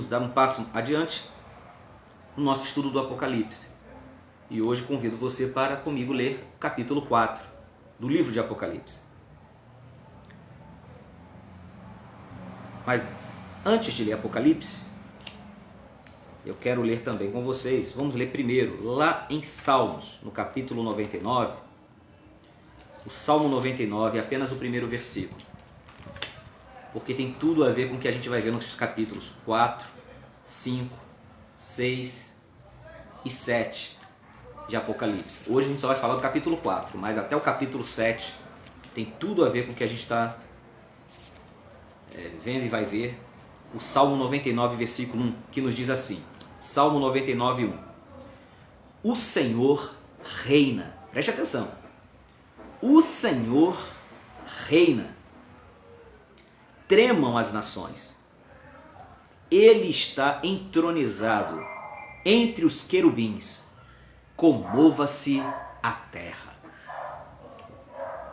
vamos dar um passo adiante no nosso estudo do Apocalipse. E hoje convido você para comigo ler o capítulo 4 do livro de Apocalipse. Mas antes de ler Apocalipse, eu quero ler também com vocês. Vamos ler primeiro lá em Salmos, no capítulo 99. O Salmo 99 é apenas o primeiro versículo, porque tem tudo a ver com o que a gente vai ver nos capítulos 4, 5, 6 e 7 de Apocalipse. Hoje a gente só vai falar do capítulo 4, mas até o capítulo 7 tem tudo a ver com o que a gente está vendo e vai ver. O Salmo 99, versículo 1, que nos diz assim, Salmo 99, 1. O Senhor reina. Preste atenção. O Senhor reina. Tremam as nações. Ele está entronizado entre os querubins. Comova-se a terra.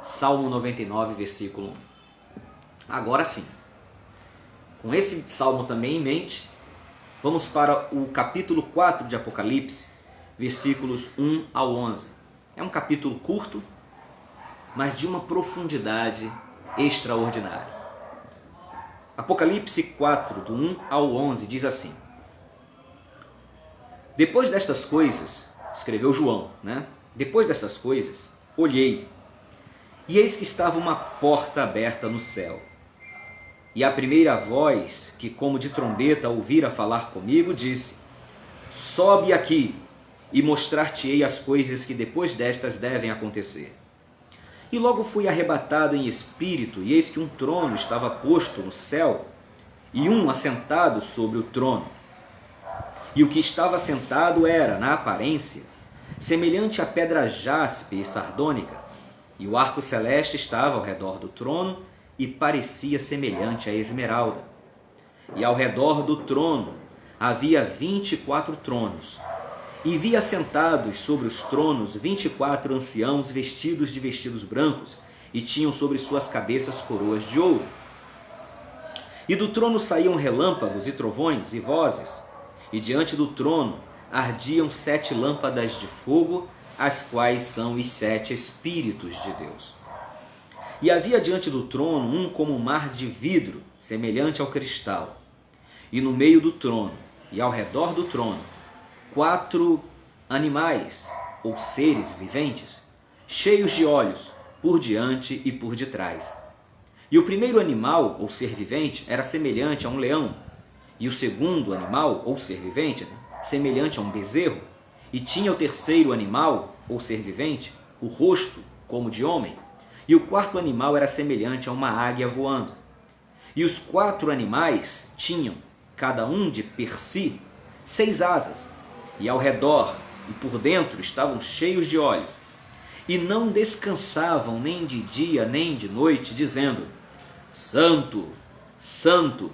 Salmo 99, versículo 1. Agora sim, com esse salmo também em mente, vamos para o capítulo 4 de Apocalipse, versículos 1 ao 11. É um capítulo curto, mas de uma profundidade extraordinária. Apocalipse 4, do 1 ao 11, diz assim: Depois destas coisas, escreveu João, Depois destas coisas, olhei, e eis que estava uma porta aberta no céu. E a primeira voz, que como de trombeta ouvira falar comigo, disse: Sobe aqui, e mostrar-te-ei as coisas que depois destas devem acontecer. E logo fui arrebatado em espírito, e eis que um trono estava posto no céu, e um assentado sobre o trono. E o que estava sentado era, na aparência, semelhante a pedra jaspe e sardônica, e o arco celeste estava ao redor do trono, e parecia semelhante a esmeralda. E ao redor do trono havia 24 tronos, e vi assentados sobre os tronos 24 anciãos vestidos de vestidos brancos, e tinham sobre suas cabeças coroas de ouro. E do trono saíam relâmpagos e trovões e vozes, e diante do trono ardiam 7 lâmpadas de fogo, as quais são os 7 Espíritos de Deus. E havia diante do trono um como um mar de vidro, semelhante ao cristal. E no meio do trono, e ao redor do trono, 4 animais, ou seres viventes, cheios de olhos, por diante e por detrás. E o primeiro animal, ou ser vivente, era semelhante a um leão. E o segundo animal, ou ser vivente, semelhante a um bezerro. E tinha o terceiro animal, ou ser vivente, o rosto como de homem. E o quarto animal era semelhante a uma águia voando. E os 4 animais tinham, cada um de per si, 6 asas, e ao redor e por dentro estavam cheios de olhos, e não descansavam nem de dia nem de noite, dizendo: Santo, Santo,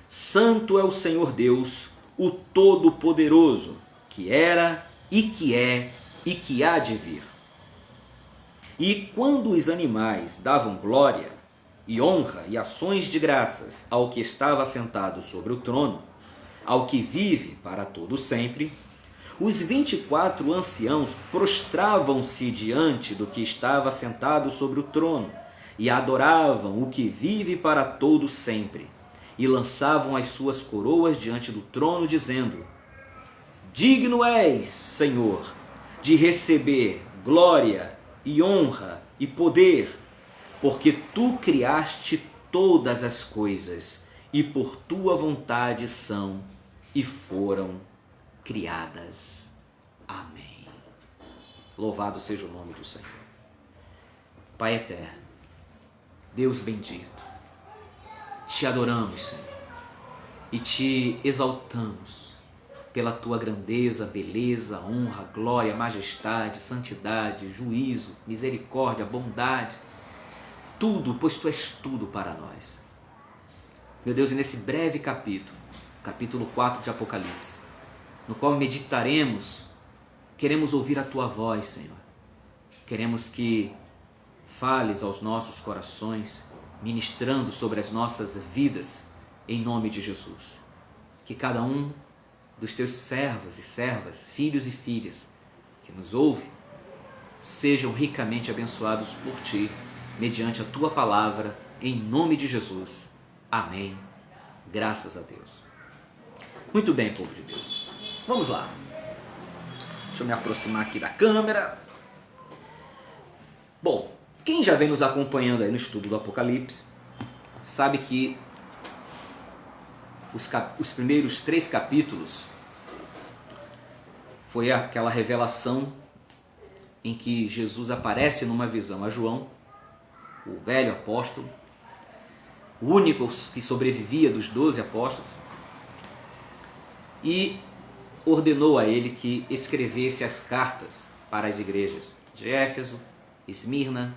Santo é o Senhor Deus, o Todo-Poderoso, que era e que é e que há de vir. E quando os animais davam glória e honra e ações de graças ao que estava sentado sobre o trono, ao que vive para todo sempre, os 24 anciãos prostravam-se diante do que estava sentado sobre o trono e adoravam o que vive para todo sempre, e lançavam as suas coroas diante do trono, dizendo: Digno és, Senhor, de receber glória e honra e poder, porque tu criaste todas as coisas, e por tua vontade são e foram criadas. Amém. Louvado seja o nome do Senhor. Pai eterno, Deus bendito, te adoramos, Senhor, e te exaltamos pela tua grandeza, beleza, honra, glória, majestade, santidade, juízo, misericórdia, bondade, tudo, pois tu és tudo para nós. Meu Deus, e nesse breve capítulo, capítulo 4 de Apocalipse, no qual meditaremos, queremos ouvir a tua voz, Senhor. Queremos que fales aos nossos corações, ministrando sobre as nossas vidas, em nome de Jesus. que cada um dos teus servos e servas, filhos e filhas que nos ouvem, sejam ricamente abençoados por Ti, mediante a Tua palavra, em nome de Jesus. Amém. Graças a Deus. Muito bem, povo de Deus. Vamos lá. Deixa eu me aproximar aqui da câmera. Bom, quem já vem nos acompanhando aí no estudo do Apocalipse, sabe que os primeiros 3 capítulos foi aquela revelação em que Jesus aparece numa visão a João, o velho apóstolo, o único que sobrevivia dos 12 apóstolos, e ordenou a ele que escrevesse as cartas para as igrejas de Éfeso, Esmirna,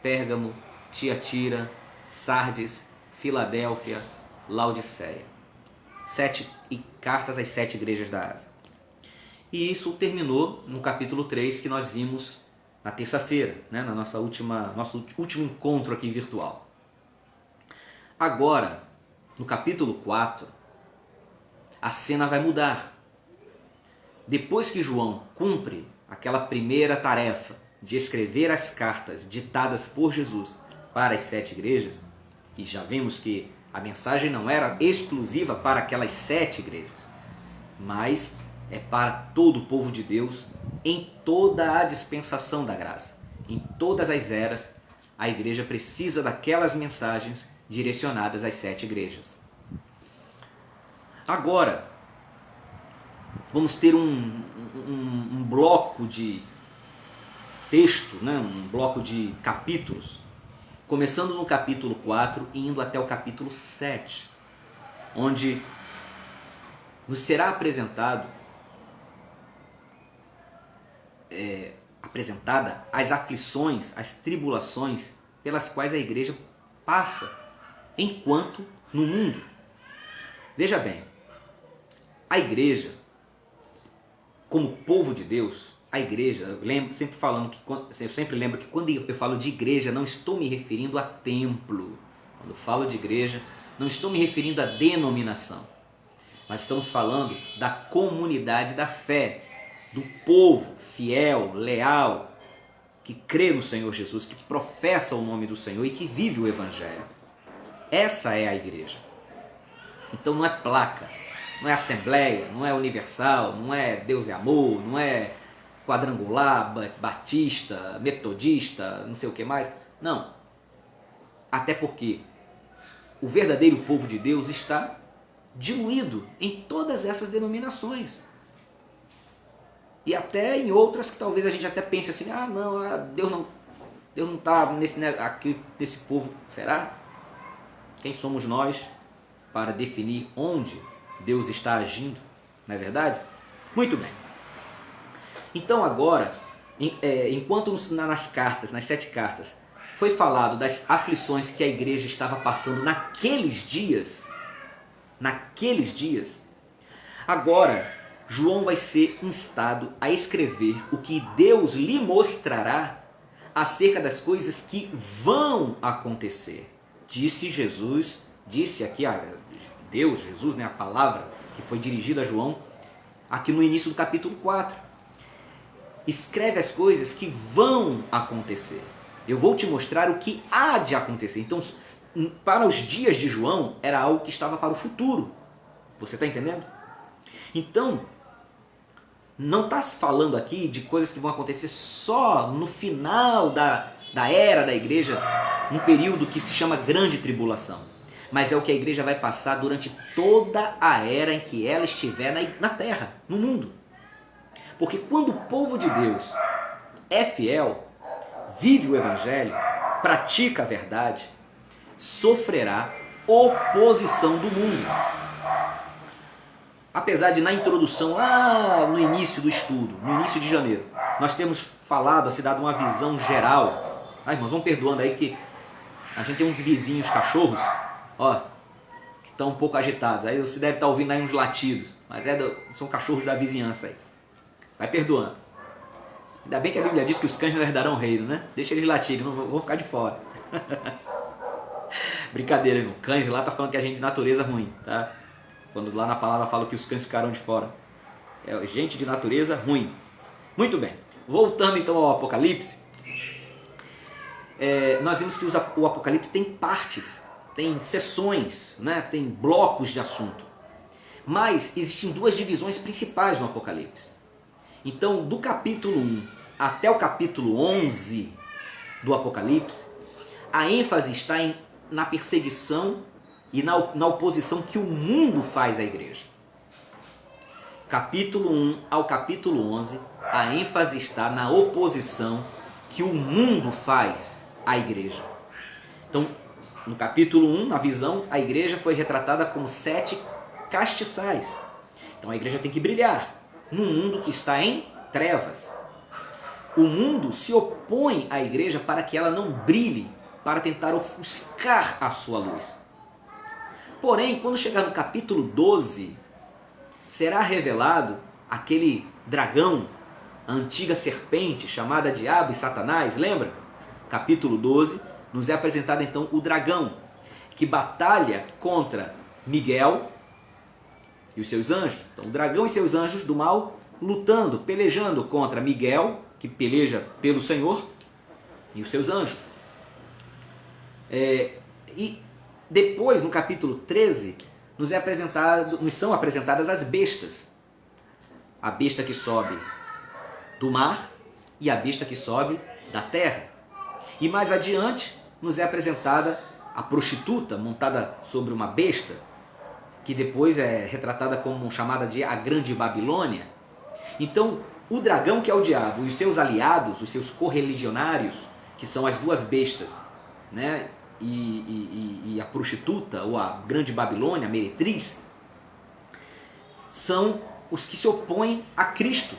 Pérgamo, Tiatira, Sardes, Filadélfia, Laodiceia. 7 cartas às 7 igrejas da Ásia. E isso terminou no capítulo 3 que nós vimos na terça-feira, né, na nosso último encontro aqui virtual. Agora, no capítulo 4, a cena vai mudar. Depois que João cumpre aquela primeira tarefa de escrever as cartas ditadas por Jesus para as 7 igrejas, e já vimos que a mensagem não era exclusiva para aquelas 7 igrejas, mas é para todo o povo de Deus em toda a dispensação da graça. Em todas as eras, a igreja precisa daquelas mensagens direcionadas às 7 igrejas. Agora, vamos ter um bloco de texto, né? Um bloco de capítulos, começando no capítulo 4 e indo até o capítulo 7, onde nos será apresentada as aflições, as tribulações pelas quais a igreja passa enquanto no mundo. Veja bem, a igreja, como povo de Deus, a igreja, eu sempre lembro que quando eu falo de igreja, não estou me referindo a templo. Quando eu falo de igreja, não estou me referindo a denominação, mas estamos falando da comunidade da fé, do povo fiel, leal, que crê no Senhor Jesus, que professa o nome do Senhor e que vive o Evangelho. Essa é a igreja. Então não é placa, não é assembleia, não é universal, não é Deus é amor, não é quadrangular, batista, metodista, não sei o que mais. Não. Até porque o verdadeiro povo de Deus está diluído em todas essas denominações. E até em outras que talvez a gente até pense assim, Deus não está nesse povo. Será? Quem somos nós para definir onde Deus está agindo? Não é verdade? Muito bem. Então agora, enquanto nas 7 cartas, foi falado das aflições que a igreja estava passando naqueles dias, agora João vai ser instado a escrever o que Deus lhe mostrará acerca das coisas que vão acontecer. Disse aqui Deus, Jesus, né, a palavra que foi dirigida a João, aqui no início do capítulo 4. Escreve as coisas que vão acontecer. Eu vou te mostrar o que há de acontecer. Então, para os dias de João, era algo que estava para o futuro. Você está entendendo? Então, não está se falando aqui de coisas que vão acontecer só no final da era da igreja, um período que se chama Grande Tribulação. Mas é o que a igreja vai passar durante toda a era em que ela estiver na terra, no mundo. Porque quando o povo de Deus é fiel, vive o Evangelho, pratica a verdade, sofrerá oposição do mundo. Apesar de na introdução, lá no início do estudo, no início de janeiro, nós temos falado, assim, dado uma visão geral. Irmãos, vão perdoando aí que a gente tem uns vizinhos cachorros, que estão um pouco agitados. Aí você deve estar ouvindo aí uns latidos, mas são cachorros da vizinhança aí. Vai perdoando. Ainda bem que a Bíblia diz que os cães não herdarão o reino, né? Deixa eles latirem, não vão ficar de fora. Brincadeira, irmão. Cães lá tá falando que a gente de natureza ruim, tá? quando lá na palavra fala que os cães ficaram de fora. É gente de natureza ruim. Muito bem, voltando então ao Apocalipse, nós vimos que o Apocalipse tem partes, tem seções, né? Tem blocos de assunto. Mas existem duas divisões principais no Apocalipse. Então, do capítulo 1 até o capítulo 11 do Apocalipse, a ênfase está na perseguição e na oposição que o mundo faz à igreja. Capítulo 1 ao capítulo 11, a ênfase está na oposição que o mundo faz à igreja. Então, no capítulo 1, na visão, a igreja foi retratada como 7 castiçais. Então a igreja tem que brilhar num mundo que está em trevas. O mundo se opõe à igreja para que ela não brilhe, para tentar ofuscar a sua luz. Porém, quando chegar no capítulo 12, será revelado aquele dragão, a antiga serpente chamada Diabo e Satanás, lembra? Capítulo 12, nos é apresentado então o dragão, que batalha contra Miguel e os seus anjos. Então, o dragão e seus anjos do mal lutando, pelejando contra Miguel, que peleja pelo Senhor, e os seus anjos. E depois, no capítulo 13, nos são apresentadas as bestas. A besta que sobe do mar e a besta que sobe da terra. E mais adiante, nos é apresentada a prostituta montada sobre uma besta, que depois é retratada como chamada de a Grande Babilônia. Então, o dragão, que é o diabo, e os seus aliados, os seus correligionários, que são as duas bestas, né? E a prostituta, ou a Grande Babilônia, a meretriz, são os que se opõem a Cristo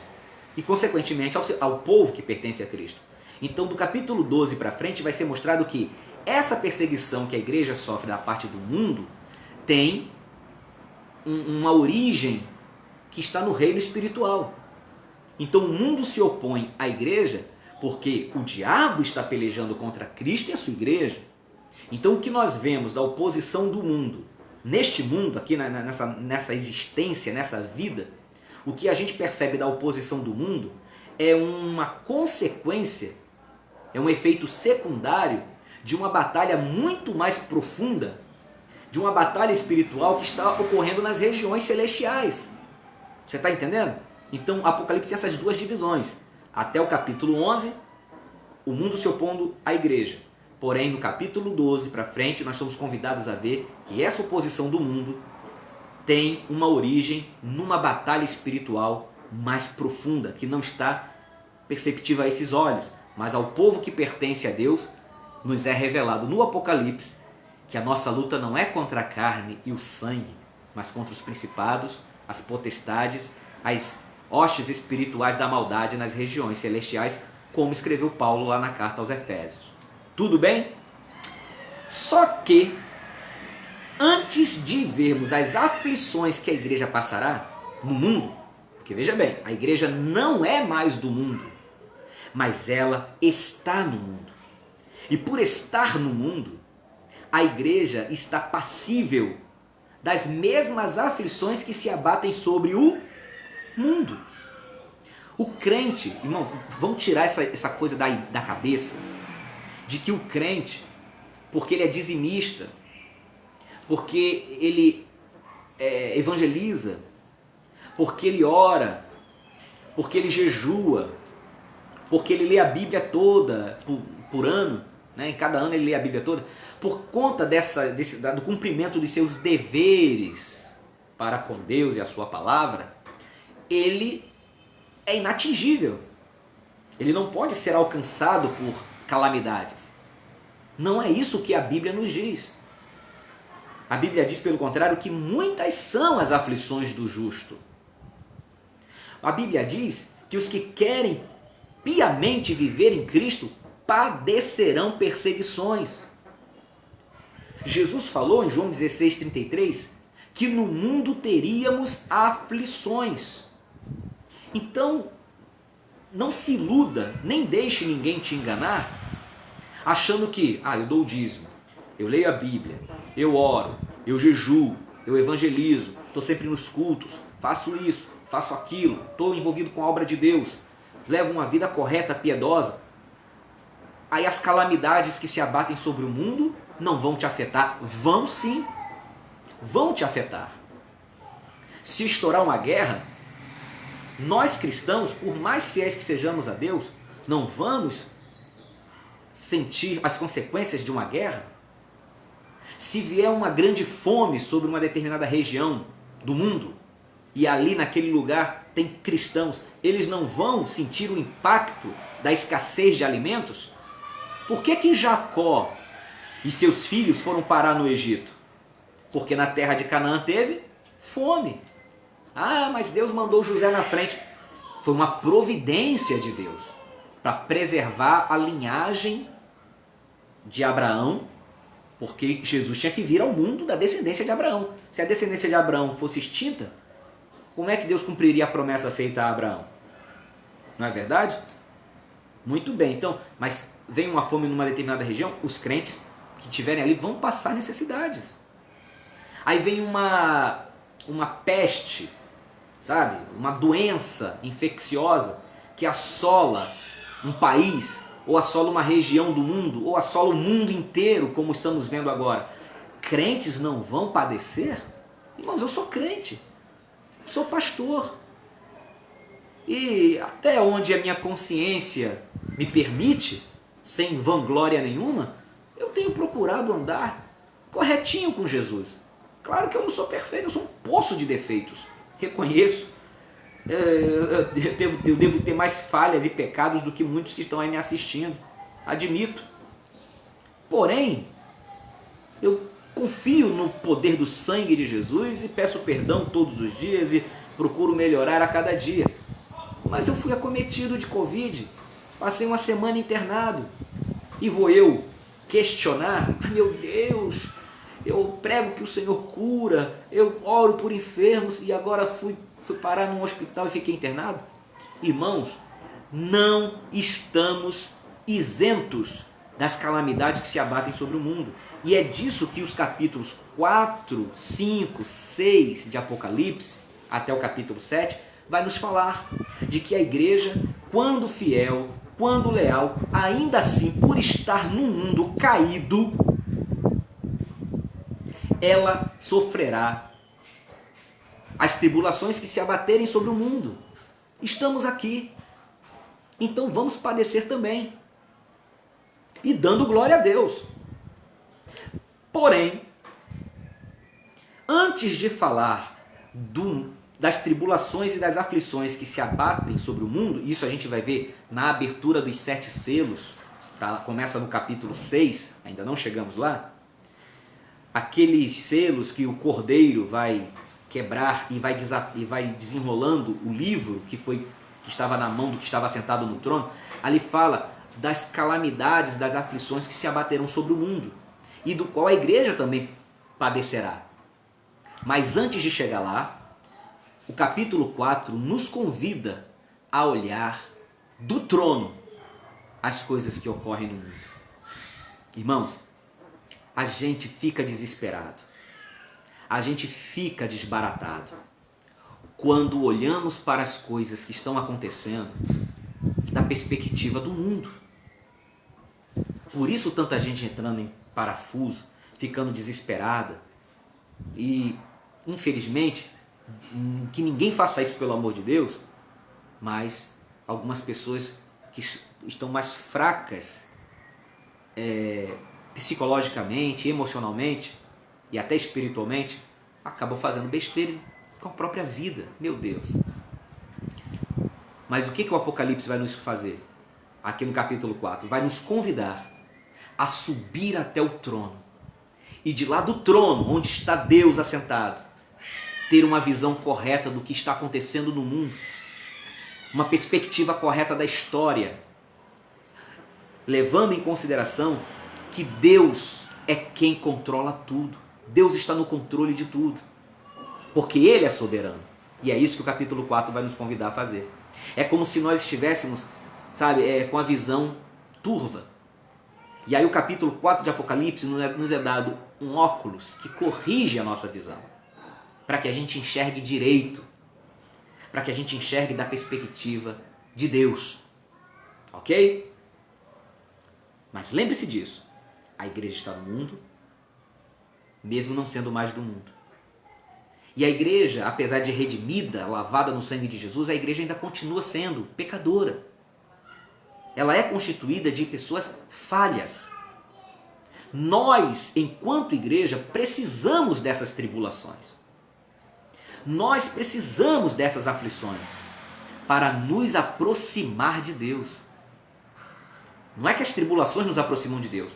e, consequentemente, ao povo que pertence a Cristo. Então, do capítulo 12 para frente, vai ser mostrado que essa perseguição que a igreja sofre da parte do mundo tem uma origem que está no reino espiritual. Então, o mundo se opõe à igreja porque o diabo está pelejando contra Cristo e a sua igreja. Então, o que nós vemos da oposição do mundo, neste mundo, aqui nessa existência, nessa vida, o que a gente percebe da oposição do mundo é uma consequência, é um efeito secundário de uma batalha muito mais profunda, de uma batalha espiritual que está ocorrendo nas regiões celestiais. Você está entendendo? Então, Apocalipse tem essas duas divisões. Até o capítulo 11, o mundo se opondo à igreja. Porém, no capítulo 12 para frente, nós somos convidados a ver que essa oposição do mundo tem uma origem numa batalha espiritual mais profunda, que não está perceptível a esses olhos, mas ao povo que pertence a Deus, nos é revelado no Apocalipse que a nossa luta não é contra a carne e o sangue, mas contra os principados, as potestades, as hostes espirituais da maldade nas regiões celestiais, como escreveu Paulo lá na carta aos Efésios. Tudo bem? Só que, antes de vermos as aflições que a igreja passará no mundo, porque veja bem, a igreja não é mais do mundo, mas ela está no mundo. E por estar no mundo, a igreja está passível das mesmas aflições que se abatem sobre o mundo. O crente, irmão, vamos tirar essa coisa da cabeça, de que o crente, porque ele é dizimista, porque ele evangeliza, porque ele ora, porque ele jejua, porque ele lê a Bíblia toda por ano, né? Em cada ano ele lê a Bíblia toda, por conta do cumprimento de seus deveres para com Deus e a sua palavra, ele é inatingível. Ele não pode ser alcançado por calamidades. Não é isso que a Bíblia nos diz. A Bíblia diz, pelo contrário, que muitas são as aflições do justo. A Bíblia diz que os que querem piamente viver em Cristo padecerão perseguições. Jesus falou em João 16,33 que no mundo teríamos aflições. Então, não se iluda, nem deixe ninguém te enganar, achando que, eu dou o dízimo, eu leio a Bíblia, eu oro, eu jejuo, eu evangelizo, estou sempre nos cultos, faço isso, faço aquilo, estou envolvido com a obra de Deus, levo uma vida correta, piedosa, aí as calamidades que se abatem sobre o mundo não vão te afetar? Vão sim, vão te afetar. Se estourar uma guerra, nós cristãos, por mais fiéis que sejamos a Deus, não vamos sentir as consequências de uma guerra? Se vier uma grande fome sobre uma determinada região do mundo, e ali naquele lugar tem cristãos, eles não vão sentir o impacto da escassez de alimentos? Por que Jacó e seus filhos foram parar no Egito? Porque na terra de Canaã teve fome. Ah, mas Deus mandou José na frente. Foi uma providência de Deus para preservar a linhagem de Abraão, porque Jesus tinha que vir ao mundo da descendência de Abraão. Se a descendência de Abraão fosse extinta, como é que Deus cumpriria a promessa feita a Abraão? Não é verdade? Muito bem, então, mas vem uma fome numa determinada região, os crentes que estiverem ali vão passar necessidades. Aí vem uma peste, sabe? Uma doença infecciosa que assola um país, ou assola uma região do mundo, ou assola o mundo inteiro, como estamos vendo agora. Crentes não vão padecer? Irmãos, eu sou crente, sou pastor, e até onde a minha consciência me permite, sem vanglória nenhuma, eu tenho procurado andar corretinho com Jesus. Claro que eu não sou perfeito, eu sou um poço de defeitos, reconheço. Eu devo ter mais falhas e pecados do que muitos que estão aí me assistindo, admito. Porém, eu confio no poder do sangue de Jesus e peço perdão todos os dias e procuro melhorar a cada dia. Mas eu fui acometido de Covid, passei uma semana internado, e vou eu questionar? Meu Deus, eu prego que o Senhor cura, eu oro por enfermos e agora fui parar num hospital e fiquei internado? Irmãos, não estamos isentos das calamidades que se abatem sobre o mundo. E é disso que os capítulos 4, 5, 6 de Apocalipse, até o capítulo 7, vai nos falar. De que a igreja, quando fiel, quando leal, ainda assim, por estar num mundo caído, ela sofrerá as tribulações que se abaterem sobre o mundo. Estamos aqui, então vamos padecer também, e dando glória a Deus. Porém, antes de falar das tribulações e das aflições que se abatem sobre o mundo, isso a gente vai ver na abertura dos 7 selos, tá? Começa no capítulo 6, ainda não chegamos lá, aqueles selos que o Cordeiro vai quebrar e vai desenrolando o livro que estava na mão do que estava sentado no trono. Ali fala das calamidades, das aflições que se abaterão sobre o mundo e do qual a igreja também padecerá. Mas antes de chegar lá, o capítulo 4 nos convida a olhar do trono as coisas que ocorrem no mundo. Irmãos, a gente fica desesperado, a gente fica desbaratado quando olhamos para as coisas que estão acontecendo da perspectiva do mundo. Por isso tanta gente entrando em parafuso, ficando desesperada, e infelizmente, que ninguém faça isso pelo amor de Deus, mas algumas pessoas que estão mais fracas psicologicamente, emocionalmente e até espiritualmente, acabam fazendo besteira com a própria vida. Meu Deus! Mas o que o Apocalipse vai nos fazer? Aqui no capítulo 4, vai nos convidar a subir até o trono, e de lá do trono, onde está Deus assentado, ter uma visão correta do que está acontecendo no mundo, uma perspectiva correta da história, levando em consideração que Deus é quem controla tudo. Deus está no controle de tudo, porque Ele é soberano. E é isso que o capítulo 4 vai nos convidar a fazer. É como se nós estivéssemos, com a visão turva. E aí o capítulo 4 de Apocalipse nos é dado um óculos que corrige a nossa visão. para que a gente enxergue direito, para que a gente enxergue da perspectiva de Deus, ok? Mas lembre-se disso, a igreja está no mundo, mesmo não sendo mais do mundo. E a igreja, apesar de redimida, lavada no sangue de Jesus, a igreja ainda continua sendo pecadora. Ela é constituída de pessoas falhas. Nós, enquanto igreja, precisamos dessas tribulações. Nós precisamos dessas aflições para nos aproximar de Deus. Não é que as tribulações nos aproximam de Deus,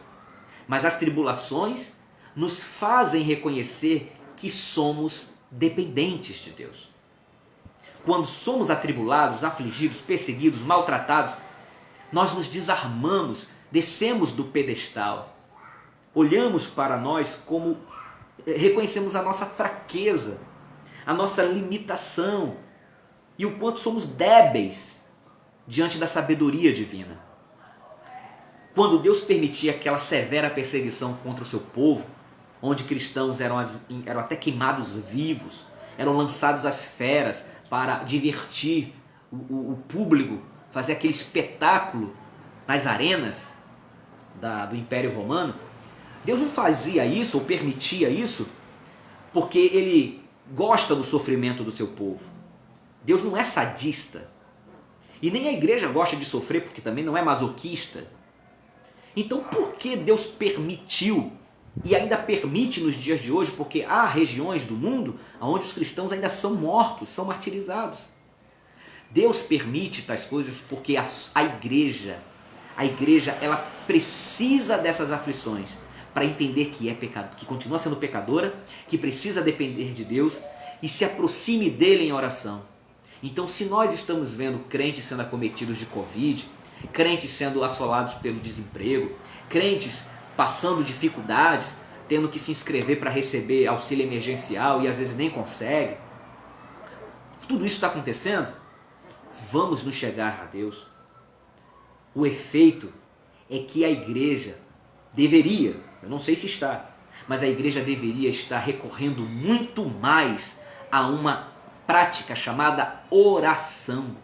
mas as tribulações nos fazem reconhecer que somos dependentes de Deus. Quando somos atribulados, afligidos, perseguidos, maltratados, nós nos desarmamos, descemos do pedestal, olhamos para nós como reconhecemos a nossa fraqueza, a nossa limitação e o quanto somos débeis diante da sabedoria divina. Quando Deus permitia aquela severa perseguição contra o seu povo, onde cristãos eram até queimados vivos, eram lançados às feras para divertir o público, fazer aquele espetáculo nas arenas do Império Romano, Deus não fazia isso ou permitia isso porque Ele gosta do sofrimento do seu povo. Deus não é sadista. E nem a igreja gosta de sofrer porque também não é masoquista. Então por que Deus permitiu e ainda permite nos dias de hoje? Porque há regiões do mundo onde os cristãos ainda são mortos, são martirizados. Deus permite tais coisas porque a igreja ela precisa dessas aflições para entender que é pecado, que continua sendo pecadora, que precisa depender de Deus e se aproxime dele em oração. Então, se nós estamos vendo crentes sendo acometidos de Covid, crentes sendo assolados pelo desemprego, crentes passando dificuldades, tendo que se inscrever para receber auxílio emergencial e às vezes nem consegue, tudo isso está acontecendo, vamos nos chegar a Deus. O efeito é que a igreja deveria, eu não sei se está, mas a igreja deveria estar recorrendo muito mais a uma prática chamada oração.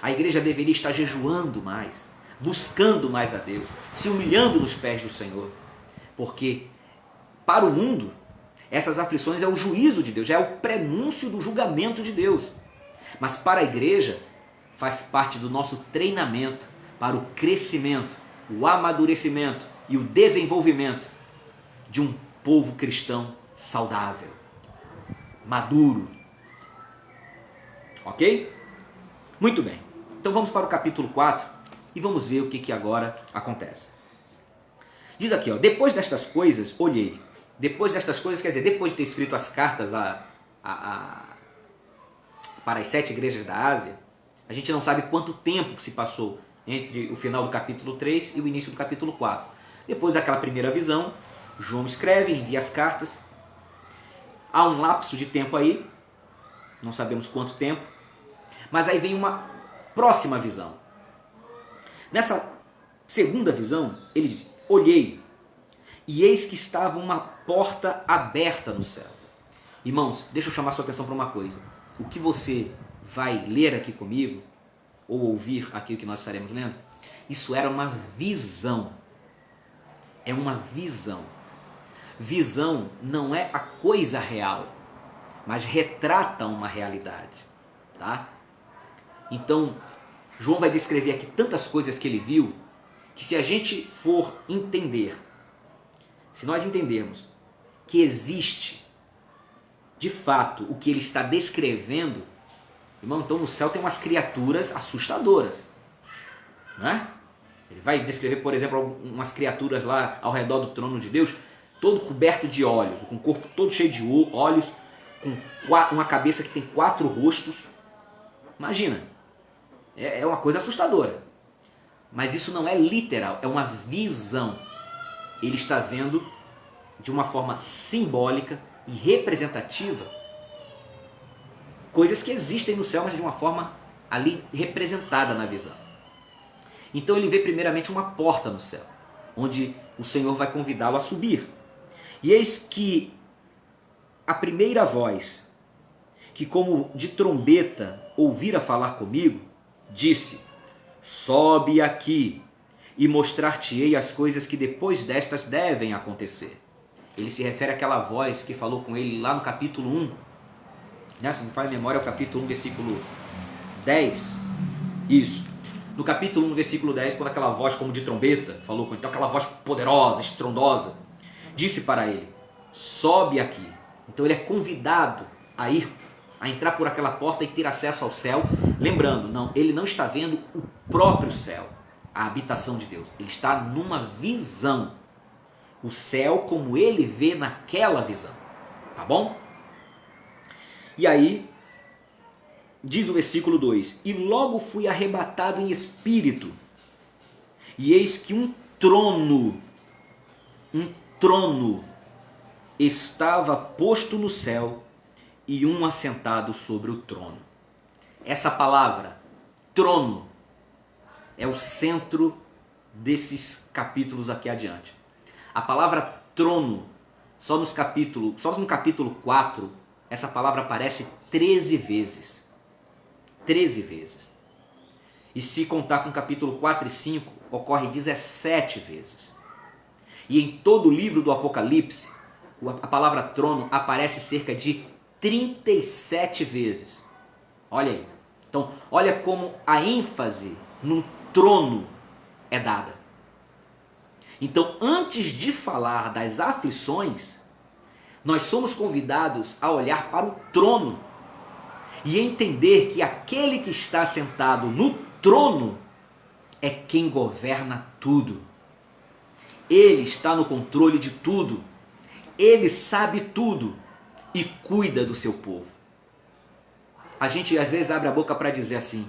A igreja deveria estar jejuando mais, buscando mais a Deus, se humilhando nos pés do Senhor. Porque para o mundo, essas aflições é o juízo de Deus, já é o prenúncio do julgamento de Deus. Mas para a igreja, faz parte do nosso treinamento para o crescimento, o amadurecimento e o desenvolvimento de um povo cristão saudável, maduro. Ok? Muito bem. Então vamos para o capítulo 4 e vamos ver o que agora acontece. Diz aqui, ó, depois destas coisas, olhei. Depois destas coisas, quer dizer, depois de ter escrito as cartas para as 7 igrejas da Ásia, a gente não sabe quanto tempo se passou entre o final do capítulo 3 e o início do capítulo 4. Depois daquela primeira visão, João escreve, envia as cartas. Há um lapso de tempo aí, não sabemos quanto tempo, mas aí vem uma próxima visão. Nessa segunda visão, ele diz, olhei, e eis que estava uma porta aberta no céu. Irmãos, deixa eu chamar sua atenção para uma coisa. O que você vai ler aqui comigo, ou ouvir aquilo que nós estaremos lendo, isso era uma visão. É uma visão. Visão não é a coisa real, mas retrata uma realidade. Tá? Então, João vai descrever aqui tantas coisas que ele viu, que se a gente for entender, se nós entendermos que existe, de fato, o que ele está descrevendo, irmão, então no céu tem umas criaturas assustadoras, né? Ele vai descrever, por exemplo, umas criaturas lá ao redor do trono de Deus, todo coberto de olhos, com o corpo todo cheio de olhos, com uma cabeça que tem 4 rostos. Imagina, é uma coisa assustadora. Mas isso não é literal, é uma visão. Ele está vendo de uma forma simbólica e representativa coisas que existem no céu, mas de uma forma ali representada na visão. Então ele vê primeiramente uma porta no céu, onde o Senhor vai convidá-lo a subir. E eis que a primeira voz, que como de trombeta ouvira falar comigo, disse: sobe aqui e mostrar-te-ei as coisas que depois destas devem acontecer. Ele se refere àquela voz que falou com ele lá no capítulo 1. Se não me faz memória, é o capítulo 1, versículo 10. Isso. No capítulo 1, versículo 10, quando aquela voz como de trombeta falou com ele, então aquela voz poderosa, estrondosa, disse para ele: sobe aqui. Então ele é convidado a entrar por aquela porta e ter acesso ao céu. Lembrando, ele não está vendo o próprio céu, a habitação de Deus. Ele está numa visão. O céu como ele vê naquela visão. Tá bom? E aí, diz o versículo 2: e logo fui arrebatado em espírito, e eis que um trono estava posto no céu, e um assentado sobre o trono. Essa palavra, trono, é o centro desses capítulos aqui adiante. A palavra trono, só no capítulo 4, essa palavra aparece 13 vezes. 13 vezes. E se contar com o capítulo 4 e 5, ocorre 17 vezes. E em todo o livro do Apocalipse, a palavra trono aparece cerca de 37 vezes. Olha aí. Então, olha como a ênfase no trono é dada. Então, antes de falar das aflições, nós somos convidados a olhar para o trono e entender que aquele que está sentado no trono é quem governa tudo. Ele está no controle de tudo. Ele sabe tudo e cuida do seu povo. A gente às vezes abre a boca para dizer assim: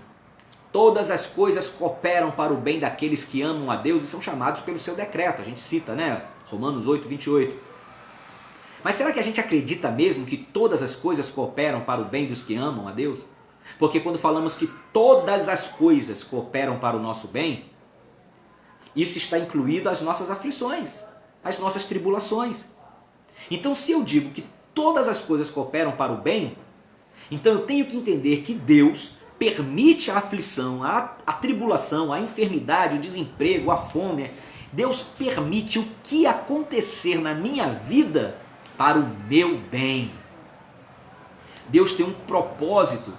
todas as coisas cooperam para o bem daqueles que amam a Deus e são chamados pelo seu decreto. A gente cita, Romanos 8, 28. Mas será que a gente acredita mesmo que todas as coisas cooperam para o bem dos que amam a Deus? Porque quando falamos que todas as coisas cooperam para o nosso bem, isso está incluído as nossas aflições, as nossas tribulações. Então, se eu digo que todas as coisas cooperam para o bem, então eu tenho que entender que Deus permite a aflição, a tribulação, a enfermidade, o desemprego, a fome. Deus permite o que acontecer na minha vida para o meu bem. Deus tem um propósito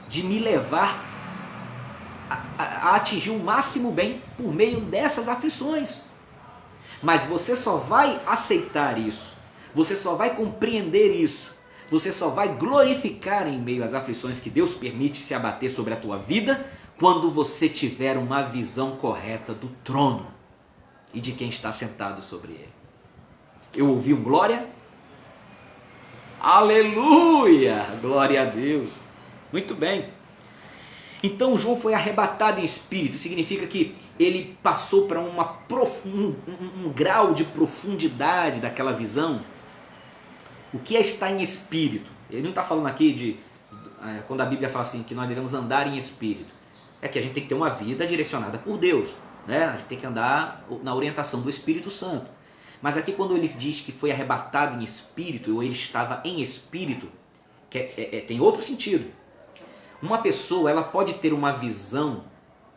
de me levar a atingir o máximo bem por meio dessas aflições. Mas você só vai aceitar isso, você só vai compreender isso, você só vai glorificar em meio às aflições que Deus permite se abater sobre a tua vida quando você tiver uma visão correta do trono e de quem está sentado sobre ele. Eu ouvi um glória? Aleluia! Glória a Deus! Muito bem. Então João foi arrebatado em espírito, significa que ele passou para um grau de profundidade daquela visão. O que é estar em espírito? Ele não está falando aqui quando a Bíblia fala assim, que nós devemos andar em espírito. É que a gente tem que ter uma vida direcionada por Deus, né? A gente tem que andar na orientação do Espírito Santo. Mas aqui quando ele diz que foi arrebatado em espírito, ou ele estava em espírito, tem outro sentido. Uma pessoa ela pode ter uma visão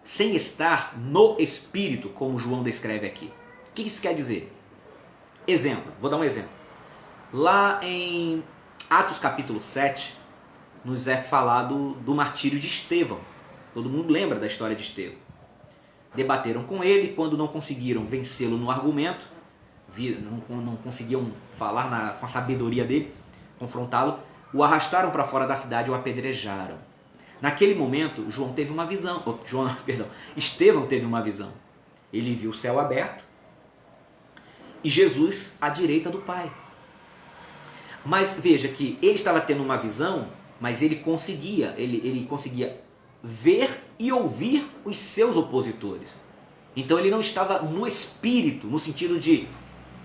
sem estar no espírito, como João descreve aqui. O que isso quer dizer? Exemplo, vou dar um exemplo. Lá em Atos capítulo 7, nos é falado do martírio de Estevão. Todo mundo lembra da história de Estevão. Debateram com ele, quando não conseguiram vencê-lo no argumento, não conseguiam falar com a sabedoria dele, confrontá-lo, o arrastaram para fora da cidade e o apedrejaram. Naquele momento, Estevão teve uma visão. Ele viu o céu aberto e Jesus à direita do Pai. Mas veja que ele estava tendo uma visão, mas ele conseguia ver e ouvir os seus opositores. Então ele não estava no espírito, no sentido de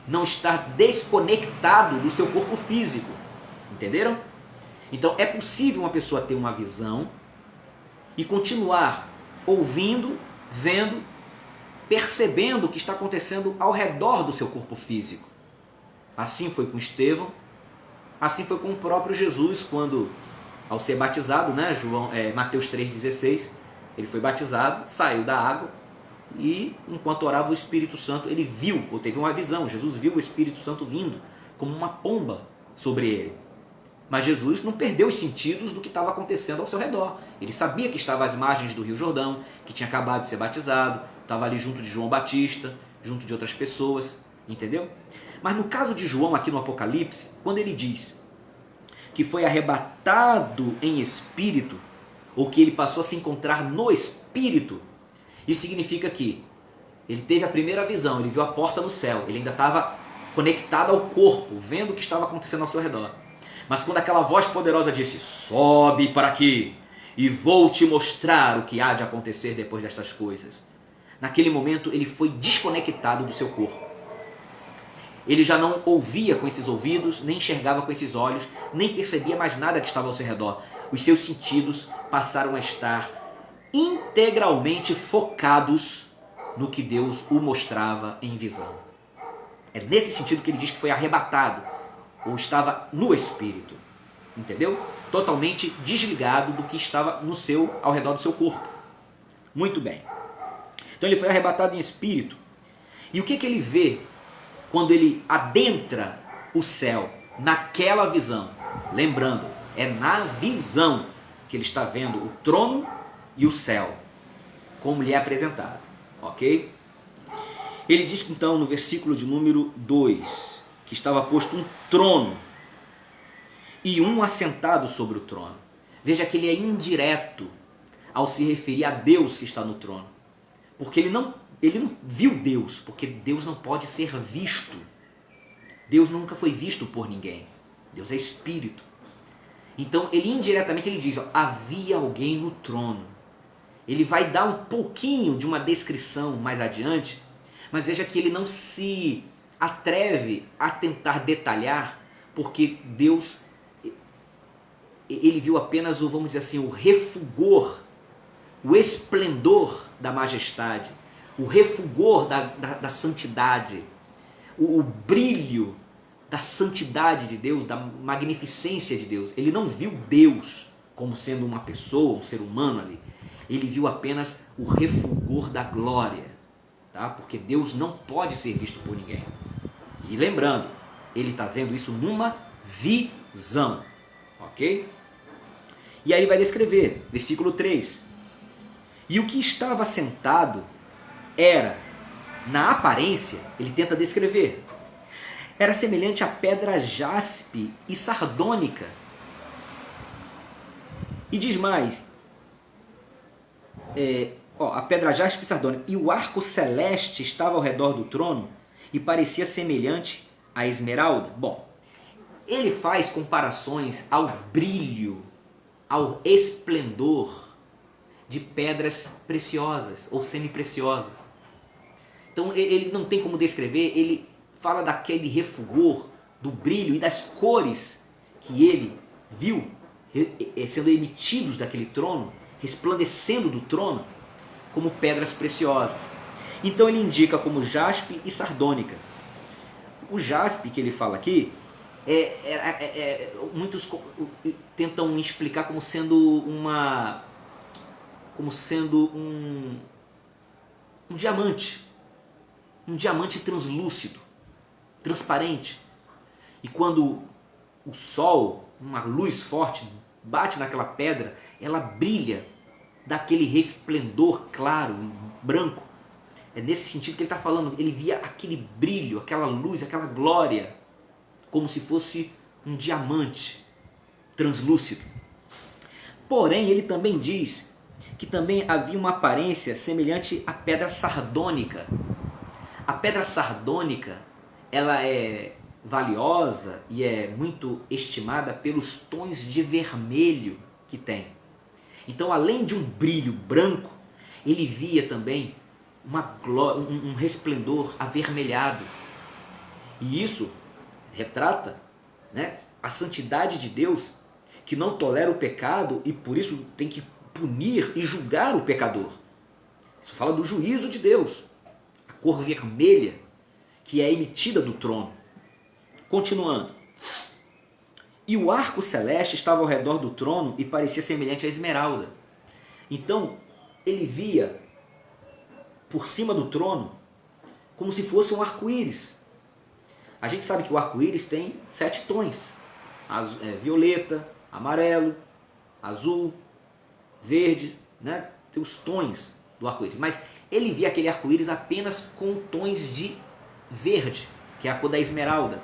não estar desconectado do seu corpo físico. Entenderam? Então é possível uma pessoa ter uma visão e continuar ouvindo, vendo, percebendo o que está acontecendo ao redor do seu corpo físico. Assim foi com Estevão, Assim foi com o próprio Jesus, quando, ao ser batizado, né, Mateus 3,16, ele foi batizado, saiu da água e, enquanto orava, o Espírito Santo, ele viu, ou teve uma visão, Jesus viu o Espírito Santo vindo como uma pomba sobre ele. Mas Jesus não perdeu os sentidos do que estava acontecendo ao seu redor. Ele sabia que estava às margens do Rio Jordão, que tinha acabado de ser batizado, estava ali junto de João Batista, junto de outras pessoas, entendeu? Mas no caso de João, aqui no Apocalipse, quando ele diz que foi arrebatado em espírito, ou que ele passou a se encontrar no espírito, isso significa que ele teve a primeira visão, ele viu a porta no céu, ele ainda estava conectado ao corpo, vendo o que estava acontecendo ao seu redor. Mas quando aquela voz poderosa disse, sobe para aqui e vou te mostrar o que há de acontecer depois destas coisas, naquele momento ele foi desconectado do seu corpo. Ele já não ouvia com esses ouvidos, nem enxergava com esses olhos, nem percebia mais nada que estava ao seu redor. Os seus sentidos passaram a estar integralmente focados no que Deus o mostrava em visão. É nesse sentido que ele diz que foi arrebatado, ou estava no espírito, entendeu? Totalmente desligado do que estava ao redor do seu corpo. Muito bem. Então ele foi arrebatado em espírito. E o que ele vê quando ele adentra o céu, naquela visão? Lembrando, é na visão que ele está vendo o trono e o céu, como lhe é apresentado, ok? Ele diz que então no versículo de número 2, que estava posto um trono e um assentado sobre o trono. Veja que ele é indireto ao se referir a Deus que está no trono, porque ele não viu Deus, porque Deus não pode ser visto. Deus nunca foi visto por ninguém. Deus é espírito. Então, ele indiretamente ele diz, havia alguém no trono. Ele vai dar um pouquinho de uma descrição mais adiante, mas veja que ele não se atreve a tentar detalhar, porque Deus, ele viu apenas vamos dizer assim, o refulgor, o esplendor da majestade, o refulgor da santidade, o brilho da santidade de Deus, da magnificência de Deus. Ele não viu Deus como sendo uma pessoa, um ser humano ali. Ele viu apenas o refulgor da glória, tá? Porque Deus não pode ser visto por ninguém. E lembrando, ele está vendo isso numa visão, ok? E aí ele vai descrever, versículo 3. E o que estava sentado era, na aparência, ele tenta descrever, era semelhante a pedra jaspe e sardônica. E diz mais, a pedra jaspe e sardônica, e o arco celeste estava ao redor do trono e parecia semelhante à esmeralda. Bom, ele faz comparações ao brilho, ao esplendor de pedras preciosas ou semi-preciosas. Então ele não tem como descrever, ele fala daquele refulgor, do brilho e das cores que ele viu sendo emitidos daquele trono, resplandecendo do trono, como pedras preciosas. Então ele indica como jaspe e sardônica. O jaspe que ele fala aqui, muitos tentam explicar como sendo um diamante. Um diamante translúcido, transparente. E quando o sol, uma luz forte, bate naquela pedra, ela brilha daquele resplendor claro, branco. É nesse sentido que ele está falando. Ele via aquele brilho, aquela luz, aquela glória, como se fosse um diamante translúcido. Porém, ele também diz que também havia uma aparência semelhante à pedra sardônica. A pedra sardônica, ela é valiosa e é muito estimada pelos tons de vermelho que tem. Então, além de um brilho branco, ele via também um resplendor avermelhado. E isso retrata, né, a santidade de Deus, que não tolera o pecado e por isso tem que punir e julgar o pecador. Isso fala do juízo de Deus. A cor vermelha que é emitida do trono. Continuando. E o arco celeste estava ao redor do trono e parecia semelhante à esmeralda. Então, ele via por cima do trono como se fosse um arco-íris. A gente sabe que o arco-íris tem 7 tons. Violeta, amarelo, azul, verde, né? Tem os tons do arco-íris. Mas ele via aquele arco-íris apenas com tons de verde, que é a cor da esmeralda.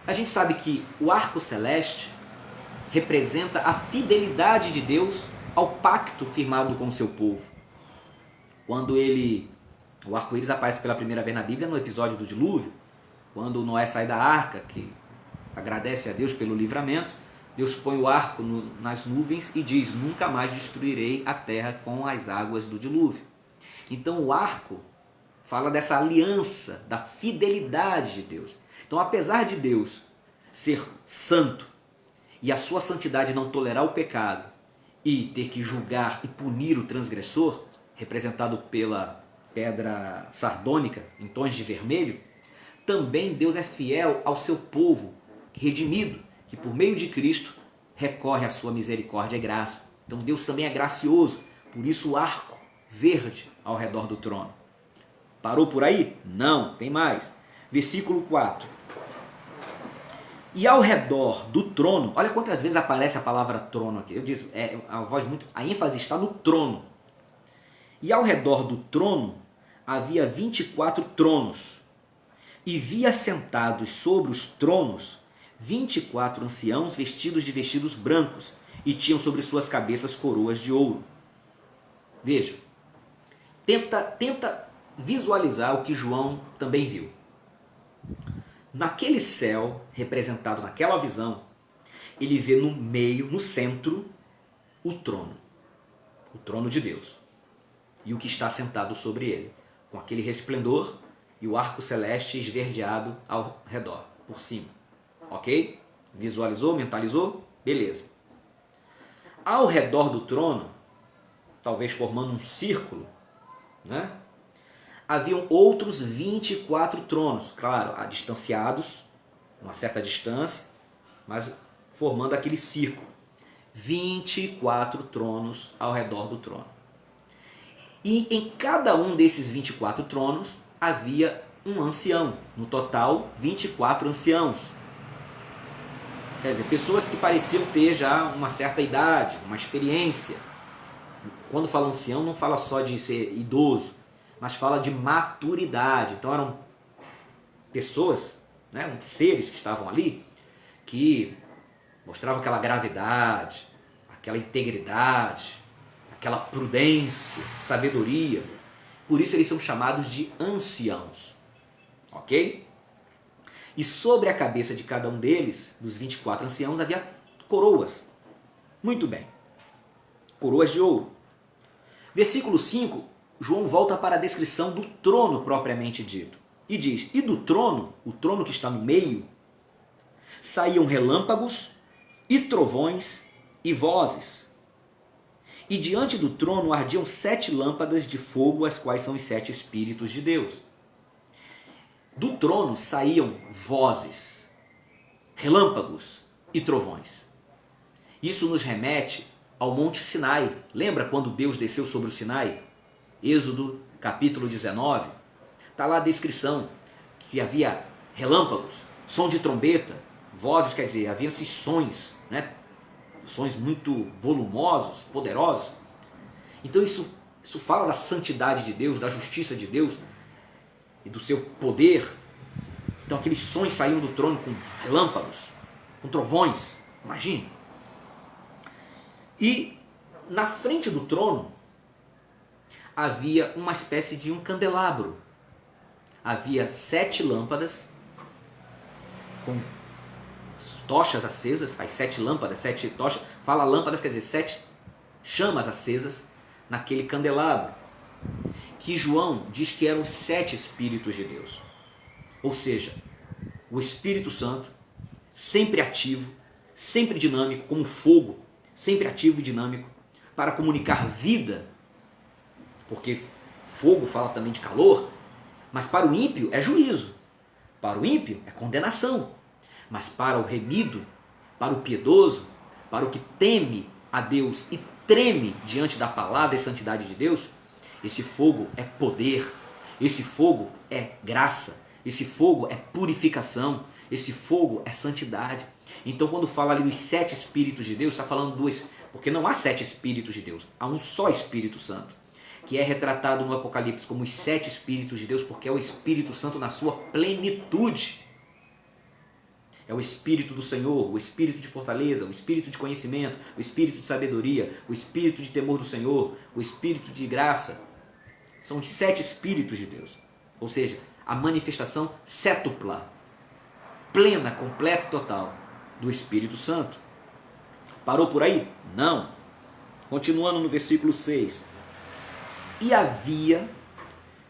A gente sabe que o arco celeste representa a fidelidade de Deus ao pacto firmado com o seu povo. Quando o arco-íris aparece pela primeira vez na Bíblia no episódio do dilúvio, quando Noé sai da arca, que agradece a Deus pelo livramento, Deus põe o arco nas nuvens e diz: nunca mais destruirei a terra com as águas do dilúvio. Então o arco fala dessa aliança, da fidelidade de Deus. Então, apesar de Deus ser santo e a sua santidade não tolerar o pecado e ter que julgar e punir o transgressor, representado pela pedra sardônica em tons de vermelho, também Deus é fiel ao seu povo redimido, que por meio de Cristo recorre à sua misericórdia e graça. Então Deus também é gracioso, por isso o arco verde ao redor do trono. Parou por aí? Não, tem mais. Versículo 4. E ao redor do trono, olha quantas vezes aparece a palavra trono aqui. Eu disse, a ênfase está no trono. E ao redor do trono havia 24 tronos, e via sentados sobre os tronos 24 anciãos vestidos de vestidos brancos, e tinham sobre suas cabeças coroas de ouro. Veja, tenta visualizar o que João também viu. Naquele céu, representado naquela visão, ele vê no meio, no centro, o trono de Deus, e o que está sentado sobre ele, com aquele resplendor e o arco celeste esverdeado ao redor, por cima. Ok? Visualizou, mentalizou? Beleza. Ao redor do trono, talvez formando um círculo, né? Haviam outros 24 tronos, claro, distanciados, uma certa distância, mas formando aquele círculo. 24 tronos ao redor do trono. E em cada um desses 24 tronos havia um ancião. No total, 24 anciãos. Quer dizer, pessoas que pareciam ter já uma certa idade, uma experiência. Quando fala ancião, não fala só de ser idoso, mas fala de maturidade. Então eram pessoas, né, seres que estavam ali, que mostravam aquela gravidade, aquela integridade, aquela prudência, sabedoria. Por isso eles são chamados de anciãos. Ok? E sobre a cabeça de cada um deles, dos 24 anciãos, havia coroas. Muito bem. Coroas de ouro. Versículo 5, João volta para a descrição do trono propriamente dito. E diz, e do trono, o trono que está no meio, saíam relâmpagos e trovões e vozes. E diante do trono ardiam 7 lâmpadas de fogo, as quais são os 7 Espíritos de Deus. Do trono saíam vozes, relâmpagos e trovões. Isso nos remete ao Monte Sinai. Lembra quando Deus desceu sobre o Sinai? Êxodo capítulo 19. Está lá a descrição que havia relâmpagos, som de trombeta, vozes, quer dizer, havia esses sons, né? Sons muito volumosos, poderosos. Então isso fala da santidade de Deus, da justiça de Deus e do seu poder. Então aqueles sons saíam do trono com relâmpagos, com trovões, imagine. E na frente do trono havia uma espécie de um candelabro. Havia 7 lâmpadas com tochas acesas, as 7 lâmpadas, 7 tochas, fala lâmpadas, quer dizer 7 chamas acesas naquele candelabro, que João diz que eram os 7 Espíritos de Deus. Ou seja, o Espírito Santo, sempre ativo, sempre dinâmico, como fogo, sempre ativo e dinâmico, para comunicar vida, porque fogo fala também de calor, mas para o ímpio é juízo, para o ímpio é condenação, Mas para o remido, para o piedoso, para o que teme a Deus e treme diante da palavra e santidade de Deus, esse fogo é poder, esse fogo é graça, esse fogo é purificação, esse fogo é santidade. Então quando fala ali dos 7 Espíritos de Deus, está falando porque não há 7 Espíritos de Deus, há um só Espírito Santo, que é retratado no Apocalipse como os 7 Espíritos de Deus, porque é o Espírito Santo na sua plenitude. É o Espírito do Senhor, o Espírito de fortaleza, o Espírito de conhecimento, o Espírito de sabedoria, o Espírito de temor do Senhor, o Espírito de graça. São os 7 Espíritos de Deus. Ou seja, a manifestação cétupla, plena, completa e total do Espírito Santo. Parou por aí? Não. Continuando no versículo 6. E havia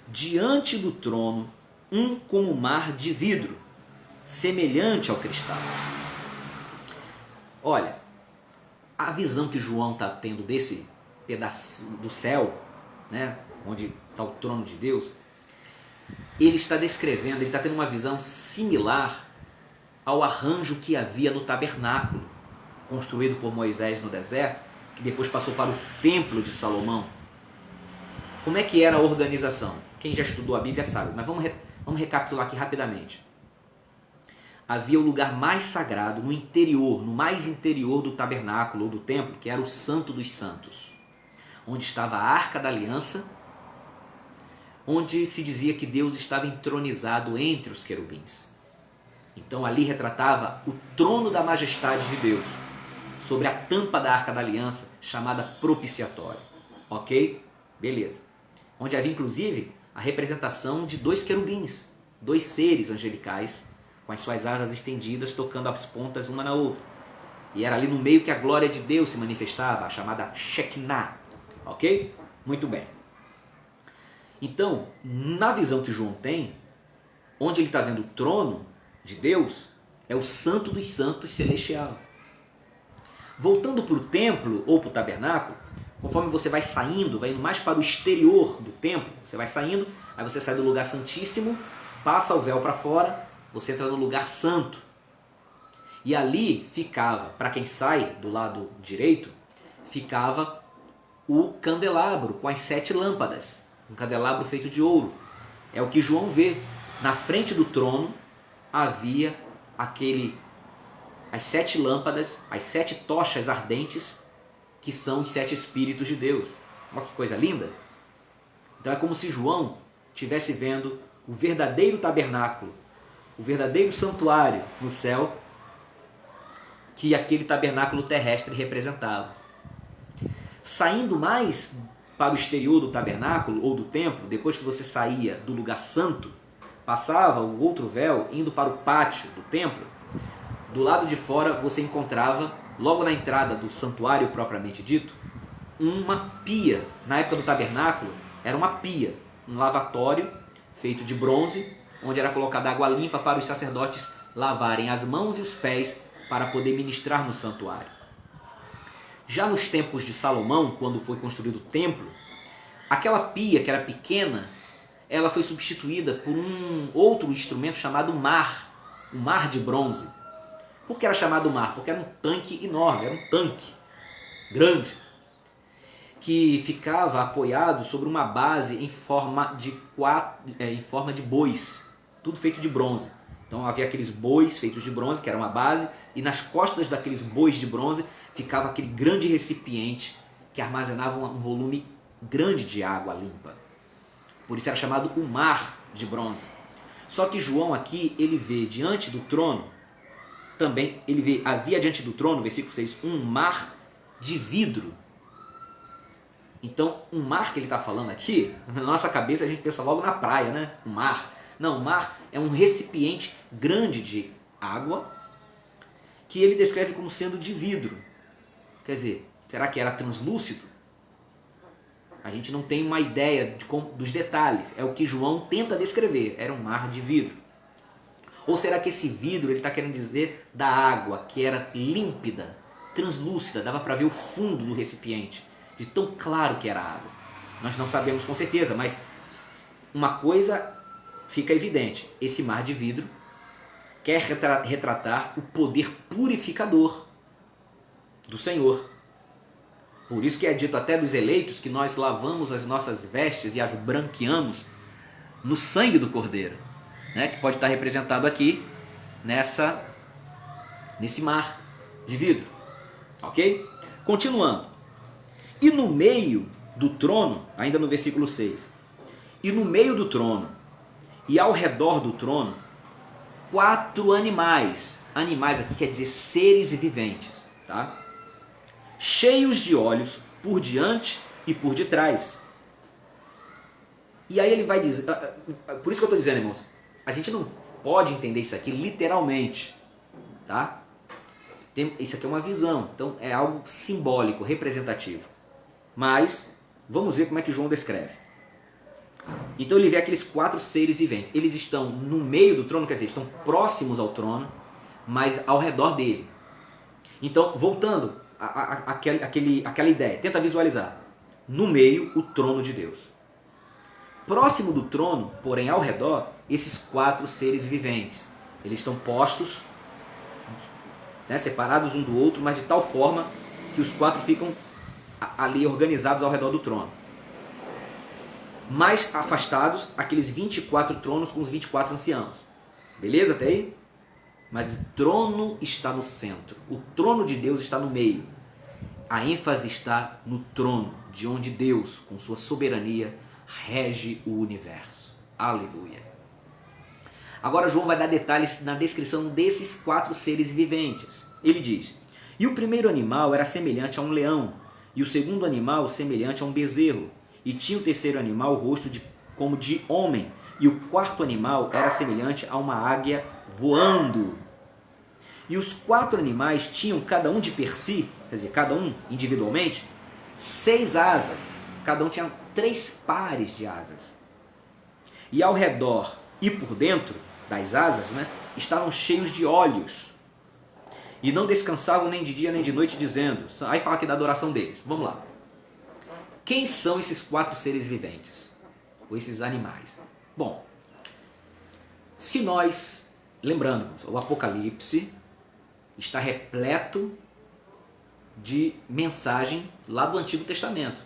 diante do trono um como mar de vidro, semelhante ao cristal. Olha, a visão que João está tendo desse pedaço do céu, né, onde está o trono de Deus, ele está descrevendo, ele está tendo uma visão similar ao arranjo que havia no tabernáculo, construído por Moisés no deserto, que depois passou para o templo de Salomão. Como é que era a organização? Quem já estudou a Bíblia sabe, mas vamos recapitular aqui rapidamente. Havia o lugar mais sagrado no interior, no mais interior do tabernáculo ou do templo, que era o Santo dos Santos, onde estava a Arca da Aliança, onde se dizia que Deus estava entronizado entre os querubins. Então ali retratava o trono da majestade de Deus, sobre a tampa da Arca da Aliança, chamada propiciatório. Ok? Beleza. Onde havia inclusive a representação de 2 querubins, 2 seres angelicais, com as suas asas estendidas, tocando as pontas uma na outra. E era ali no meio que a glória de Deus se manifestava, a chamada Shekinah. Ok? Muito bem. Então, na visão que João tem, onde ele está vendo o trono de Deus, é o Santo dos Santos celestial. Voltando para o templo ou para o tabernáculo, conforme você vai saindo, vai indo mais para o exterior do templo, você vai saindo, aí você sai do lugar santíssimo, passa o véu para fora, você entra no lugar santo. E ali ficava, para quem sai do lado direito, ficava o candelabro com as 7 lâmpadas. Um candelabro feito de ouro. É o que João vê. Na frente do trono havia as 7 lâmpadas, as 7 tochas ardentes, que são os 7 Espíritos de Deus. Olha que coisa linda. Então é como se João estivesse vendo o verdadeiro tabernáculo, o verdadeiro santuário no céu, que aquele tabernáculo terrestre representava. Saindo mais para o exterior do tabernáculo ou do templo, depois que você saía do lugar santo, passava o outro véu, indo para o pátio do templo, do lado de fora você encontrava, logo na entrada do santuário propriamente dito, uma pia. Na época do tabernáculo, era uma pia, um lavatório feito de bronze, onde era colocada água limpa para os sacerdotes lavarem as mãos e os pés para poder ministrar no santuário. Já nos tempos de Salomão, quando foi construído o templo, aquela pia que era pequena, ela foi substituída por um outro instrumento chamado mar, um mar de bronze. Por que era chamado mar? Porque era um tanque enorme, era um tanque grande, que ficava apoiado sobre uma base em forma de bois, tudo feito de bronze. Então havia aqueles bois feitos de bronze, que era uma base, e nas costas daqueles bois de bronze ficava aquele grande recipiente que armazenava um volume grande de água limpa. Por isso era chamado o mar de bronze. Só que João aqui, ele vê diante do trono, também, havia diante do trono, versículo 6, um mar de vidro. Então, um mar que ele está falando aqui, na nossa cabeça a gente pensa logo na praia, né? Um mar. Não, o mar é um recipiente grande de água que ele descreve como sendo de vidro. Quer dizer, será que era translúcido? A gente não tem uma ideia dos detalhes. É o que João tenta descrever. Era um mar de vidro. Ou será que esse vidro ele está querendo dizer da água, que era límpida, translúcida, dava para ver o fundo do recipiente, de tão claro que era a água? Nós não sabemos com certeza, mas uma coisa fica evidente. Esse mar de vidro quer retratar o poder purificador do Senhor. Por isso que é dito até dos eleitos que nós lavamos as nossas vestes e as branqueamos no sangue do Cordeiro, né? Que pode estar representado aqui nesse mar de vidro, ok? Continuando. E no meio do trono, ainda no versículo 6, e no meio do trono e ao redor do trono, 4 animais. Animais aqui quer dizer seres viventes, tá? Cheios de olhos por diante e por detrás. E aí ele vai dizer, por isso que eu estou dizendo, irmãos, a gente não pode entender isso aqui literalmente, tá? Isso aqui é uma visão, então é algo simbólico, representativo. Mas vamos ver como é que João descreve. Então ele vê aqueles 4 seres viventes. Eles estão no meio do trono, quer dizer, estão próximos ao trono, mas ao redor dele. Então, voltando àquela ideia, tenta visualizar. No meio, o trono de Deus. Próximo do trono, porém ao redor, esses 4 seres viventes. Eles estão postos, né, separados um do outro, mas de tal forma que os 4 ficam ali organizados ao redor do trono. Mais afastados, aqueles 24 tronos com os 24 anciãos. Beleza até aí? Mas o trono está no centro. O trono de Deus está no meio. A ênfase está no trono, de onde Deus, com sua soberania, rege o universo. Aleluia. Agora João vai dar detalhes na descrição desses 4 seres viventes. Ele diz: e o primeiro animal era semelhante a um leão, e o segundo animal semelhante a um bezerro, e tinha o terceiro animal o rosto como de homem, e o quarto animal era semelhante a uma águia voando. E os 4 animais tinham cada um de per si, quer dizer, cada um individualmente, 6 asas. Cada um tinha 3 pares de asas. E ao redor e por dentro das asas, né, estavam cheios de olhos. E não descansavam nem de dia nem de noite, dizendo... Aí fala aqui da adoração deles. Vamos lá. Quem são esses 4 seres viventes? Ou esses animais? Bom, se nós... Lembrando, o Apocalipse está repleto de mensagem lá do Antigo Testamento.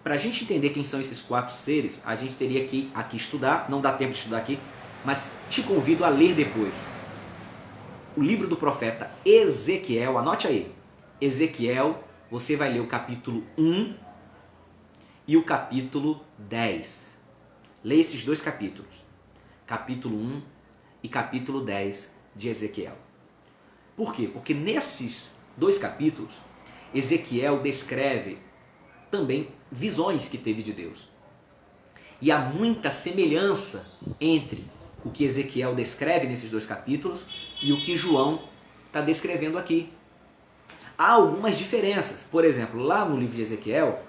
Para a gente entender quem são esses 4 seres, a gente teria que aqui estudar, não dá tempo de estudar aqui, mas te convido a ler depois. O livro do profeta Ezequiel, anote aí. Ezequiel, você vai ler o capítulo 1 e o capítulo 10. Leia esses 2 capítulos. Capítulo 1 e capítulo 10 de Ezequiel. Por quê? Porque nesses 2 capítulos, Ezequiel descreve também visões que teve de Deus. E há muita semelhança entre o que Ezequiel descreve nesses 2 capítulos e o que João está descrevendo aqui. Há algumas diferenças. Por exemplo, lá no livro de Ezequiel,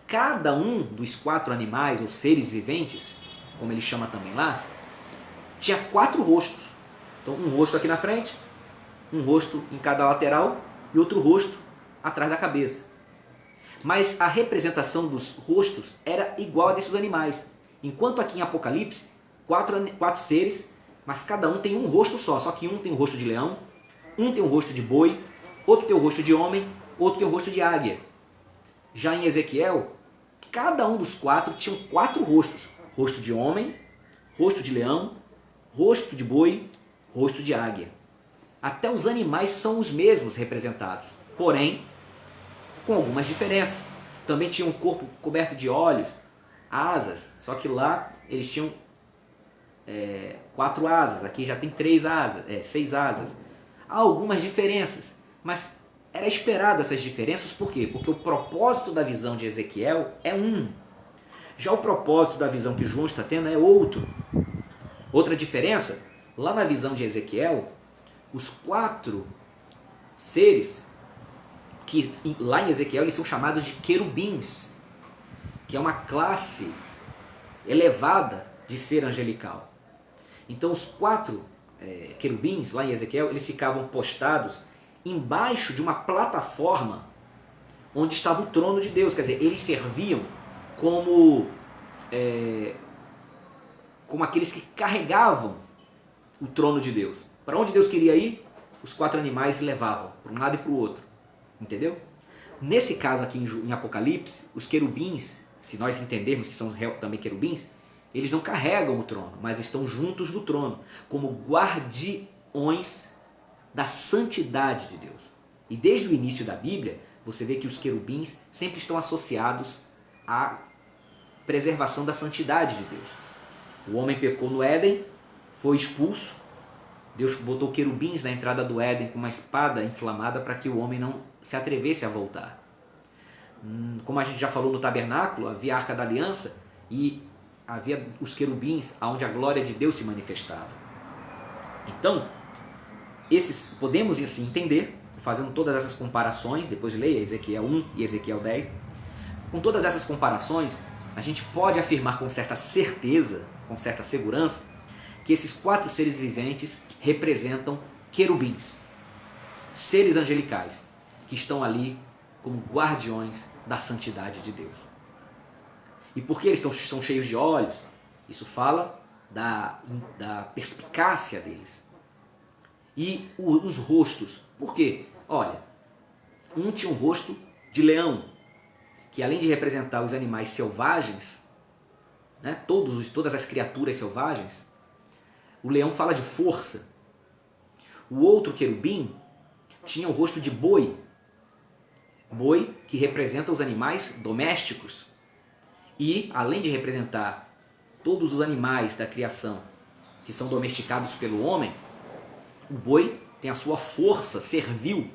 cada um dos 4 animais ou seres viventes, como ele chama também lá, tinha 4 rostos. Então, um rosto aqui na frente, um rosto em cada lateral e outro rosto atrás da cabeça. Mas a representação dos rostos era igual a desses animais. Enquanto aqui em Apocalipse, 4 seres, mas cada um tem um rosto só que um tem o rosto de leão, um tem o rosto de boi, outro tem o rosto de homem, outro tem o rosto de águia. Já em Ezequiel, cada um dos 4 tinham 4 rostos. Rosto de homem, rosto de leão, rosto de boi, rosto de águia. Até os animais são os mesmos representados, porém com algumas diferenças. Também tinham um corpo coberto de olhos, asas, só que lá eles tinham 4 asas, aqui já tem 6 asas. Há algumas diferenças, mas era esperado essas diferenças, por quê? Porque o propósito da visão de Ezequiel é um. Já o propósito da visão que João está tendo é outro. Outra diferença, lá na visão de Ezequiel, os 4 seres, que lá em Ezequiel eles são chamados de querubins, que é uma classe elevada de ser angelical. Então os 4 querubins lá em Ezequiel, eles ficavam postados embaixo de uma plataforma onde estava o trono de Deus, quer dizer, eles serviam como aqueles que carregavam o trono de Deus. Para onde Deus queria ir, os 4 animais levavam, para um lado e para o outro. Entendeu? Nesse caso aqui em Apocalipse, os querubins, se nós entendermos que são também querubins, eles não carregam o trono, mas estão juntos do trono, como guardiões da santidade de Deus. E desde o início da Bíblia, você vê que os querubins sempre estão associados à preservação da santidade de Deus. O homem pecou no Éden, foi expulso, Deus botou querubins na entrada do Éden com uma espada inflamada para que o homem não se atrevesse a voltar. Como a gente já falou no tabernáculo, havia a Arca da Aliança e havia os querubins onde a glória de Deus se manifestava. Então, podemos assim entender, fazendo todas essas comparações, depois leia Ezequiel 1 e Ezequiel 10, com todas essas comparações, a gente pode afirmar com certa certeza, com certa segurança, que esses 4 seres viventes representam querubins, seres angelicais, que estão ali como guardiões da santidade de Deus. E por que eles são cheios de olhos? Isso fala da perspicácia deles. E os rostos, por quê? Olha, um tinha um rosto de leão, que além de representar os animais selvagens, né, todas as criaturas selvagens, o leão fala de força. O outro querubim tinha o rosto de boi. Boi que representa os animais domésticos. E, além de representar todos os animais da criação que são domesticados pelo homem, o boi tem a sua força servil,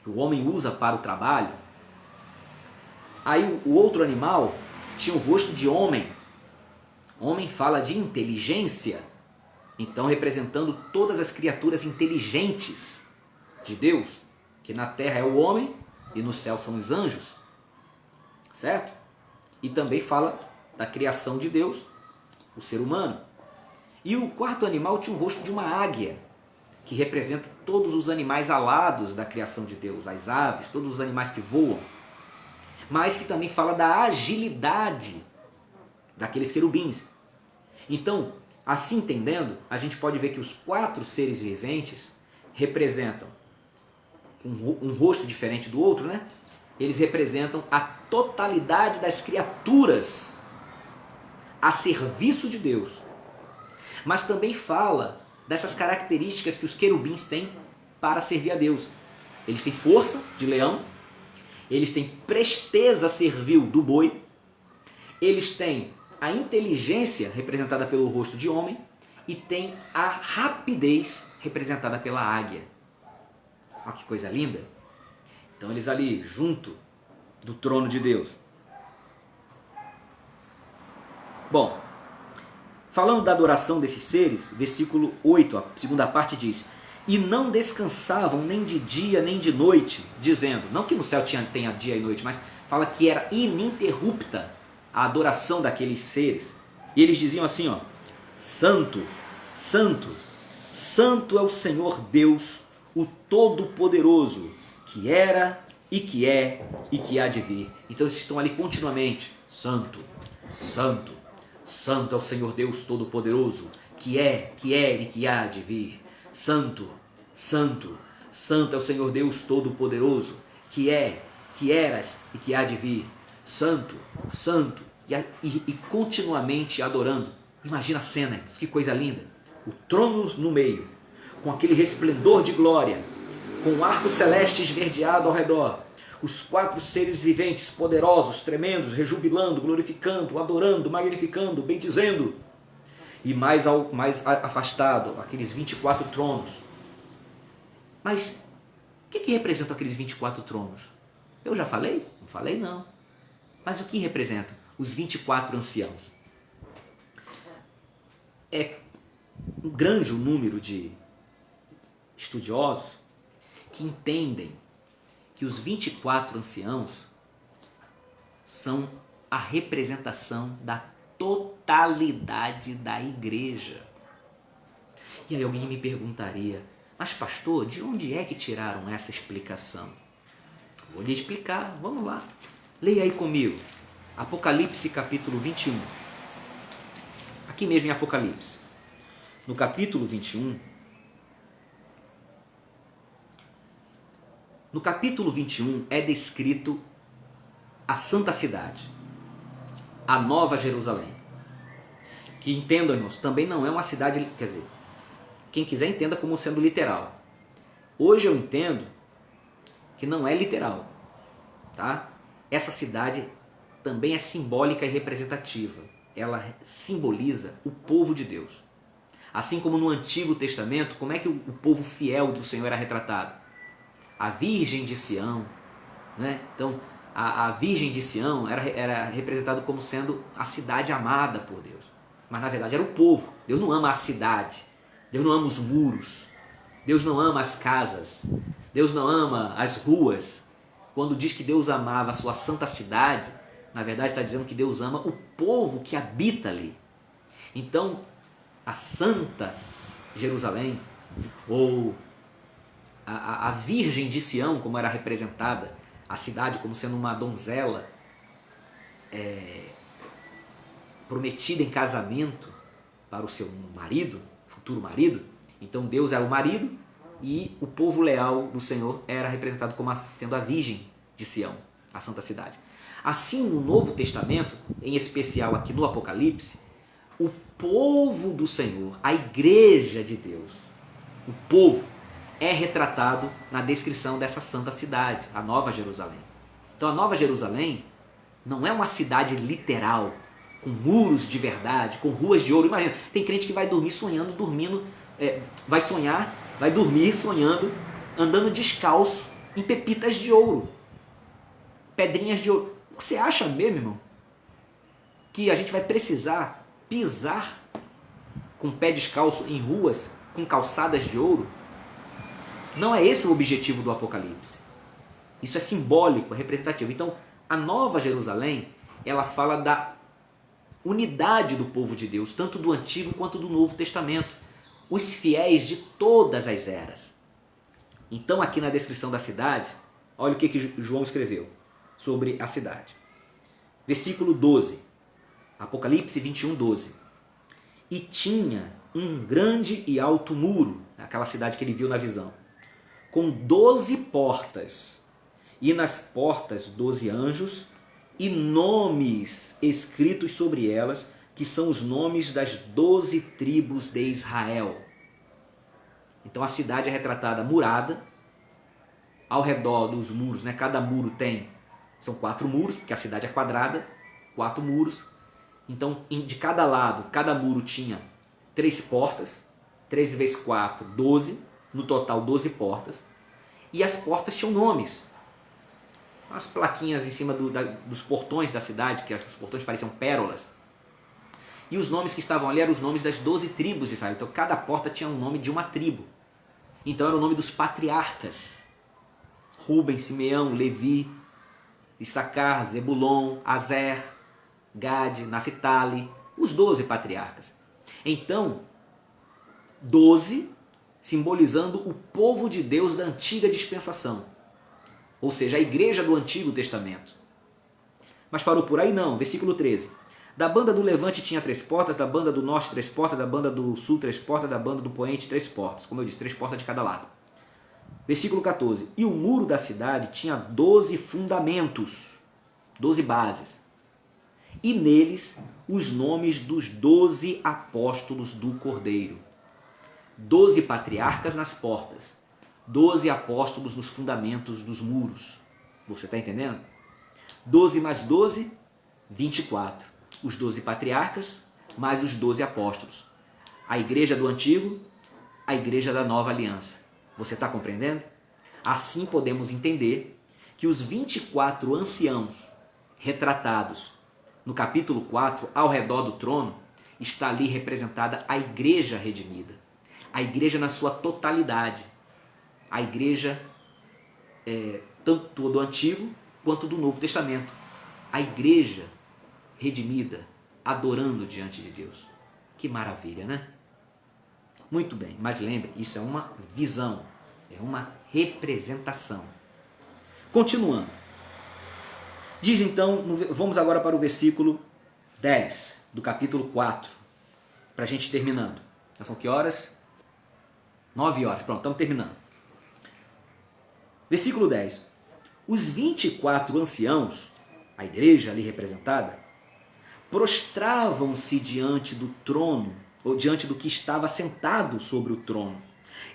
que o homem usa para o trabalho. Aí o outro animal tinha o rosto de homem. Homem fala de inteligência. Então, representando todas as criaturas inteligentes de Deus, que na terra é o homem e no céu são os anjos, certo? E também fala da criação de Deus, o ser humano. E o quarto animal tinha o rosto de uma águia, que representa todos os animais alados da criação de Deus, as aves, todos os animais que voam, mas que também fala da agilidade daqueles querubins. Então, assim entendendo, a gente pode ver que os 4 seres viventes representam um rosto diferente do outro, né? Eles representam a totalidade das criaturas a serviço de Deus. Mas também fala dessas características que os querubins têm para servir a Deus. Eles têm força de leão, eles têm presteza servil do boi, eles têm a inteligência representada pelo rosto de homem e tem a rapidez representada pela águia. Olha que coisa linda! Então eles ali junto do trono de Deus. Bom, falando da adoração desses seres, versículo 8, a segunda parte diz: e não descansavam nem de dia nem de noite, dizendo, não que no céu tenha dia e noite, mas fala que era ininterrupta a adoração daqueles seres. E eles diziam assim, ó: Santo, Santo, Santo é o Senhor Deus, o Todo-Poderoso, que era e que é e que há de vir. Então eles estão ali continuamente: Santo, Santo, Santo é o Senhor Deus Todo-Poderoso, que é e que há de vir. Santo, Santo, Santo é o Senhor Deus Todo-Poderoso, que é, que eras e que há de vir. Santo, Santo, e continuamente adorando. Imagina a cena, que coisa linda. O trono no meio, com aquele resplendor de glória, com o arco celeste esverdeado ao redor, os 4 seres viventes poderosos, tremendos, rejubilando, glorificando, adorando, magnificando, bendizendo. E mais afastado, aqueles 24 tronos. Mas o que representam aqueles 24 tronos? Eu já falei? Não falei não. Mas o que representam? Os 24 anciãos. É um grande número de estudiosos que entendem que os 24 anciãos são a representação da totalidade da igreja. E aí alguém me perguntaria: mas pastor, de onde é que tiraram essa explicação? Vou lhe explicar, vamos lá. Leia aí comigo, Apocalipse capítulo 21. Aqui mesmo em Apocalipse. No capítulo 21, No capítulo 21 é descrito a Santa Cidade, a Nova Jerusalém. Que entendam, irmãos, também não é uma cidade, quer dizer, quem quiser entenda como sendo literal. Hoje eu entendo que não é literal, tá? Essa cidade também é simbólica e representativa. Ela simboliza o povo de Deus. Assim como no Antigo Testamento, como é que o povo fiel do Senhor era retratado? A Virgem de Sião, né? Então, a Virgem de Sião era representada como sendo a cidade amada por Deus. Mas na verdade era o povo. Deus não ama a cidade. Deus não ama os muros. Deus não ama as casas. Deus não ama as ruas. Quando diz que Deus amava a sua santa cidade, na verdade está dizendo que Deus ama o povo que habita ali. Então, a Santa Jerusalém, ou a Virgem de Sião, como era representada, a cidade como sendo uma donzela prometida em casamento para o seu marido, futuro marido. Então Deus era o marido e o povo leal do Senhor era representado como sendo a Virgem de Sião, a Santa Cidade. Assim, no Novo Testamento, em especial aqui no Apocalipse, o povo do Senhor, a igreja de Deus, o povo é retratado na descrição dessa santa cidade, a Nova Jerusalém. Então a Nova Jerusalém não é uma cidade literal, com muros de verdade, com ruas de ouro. Imagina, tem crente que vai dormir sonhando, vai dormir sonhando, andando descalço em pepitas de ouro, pedrinhas de ouro. Você acha mesmo, irmão, que a gente vai precisar pisar com o pé descalço em ruas com calçadas de ouro? Não é esse o objetivo do Apocalipse. Isso é simbólico, é representativo. Então, a Nova Jerusalém, ela fala da unidade do povo de Deus, tanto do Antigo quanto do Novo Testamento. Os fiéis de todas as eras. Então, aqui na descrição da cidade, olha o que João escreveu sobre a cidade. Versículo 12. Apocalipse 21, 12. E tinha um grande e alto muro, aquela cidade que ele viu na visão, com 12 portas, e nas portas 12 anjos, e nomes escritos sobre elas, que são os nomes das 12 tribos de Israel. Então a cidade é retratada murada, ao redor dos muros, né? Cada muro são 4 muros, porque a cidade é quadrada, 4 muros. Então, de cada lado, cada muro tinha 3 portas, 13 vezes 4, 12, no total 12 portas. E as portas tinham nomes. As plaquinhas em cima dos portões da cidade, que os portões pareciam pérolas. E os nomes que estavam ali eram os nomes das 12 tribos de Israel. Então, cada porta tinha um nome de uma tribo. Então, era o nome dos patriarcas. Rubem, Simeão, Levi, Issacar, Zebulon, Azer, Gade, Naphtali, os 12 patriarcas. Então, 12 simbolizando o povo de Deus da antiga dispensação, ou seja, a igreja do Antigo Testamento. Mas parou por aí? Não. Versículo 13. Da banda do levante tinha 3 portas, da banda do norte 3 portas, da banda do sul 3 portas, da banda do poente 3 portas. Como eu disse, 3 portas de cada lado. Versículo 14. E o muro da cidade tinha 12 fundamentos, 12 bases. E neles os nomes dos 12 apóstolos do Cordeiro. 12 patriarcas nas portas, 12 apóstolos nos fundamentos dos muros. Você está entendendo? 12 mais 12, 24. Os 12 patriarcas mais os 12 apóstolos. A igreja do Antigo, a igreja da Nova Aliança. Você está compreendendo? Assim podemos entender que os 24 anciãos retratados no capítulo 4, ao redor do trono, está ali representada a igreja redimida. A igreja na sua totalidade. A igreja tanto do Antigo quanto do Novo Testamento. A igreja redimida, adorando diante de Deus. Que maravilha, né? Muito bem, mas lembre, isso é uma visão, é uma representação. Continuando. Diz então, vamos agora para o versículo 10 do capítulo 4, para a gente terminando. São que horas? 9 horas, pronto, estamos terminando. Versículo 10. Os 24 anciãos, a igreja ali representada, prostravam-se diante do trono, ou diante do que estava sentado sobre o trono,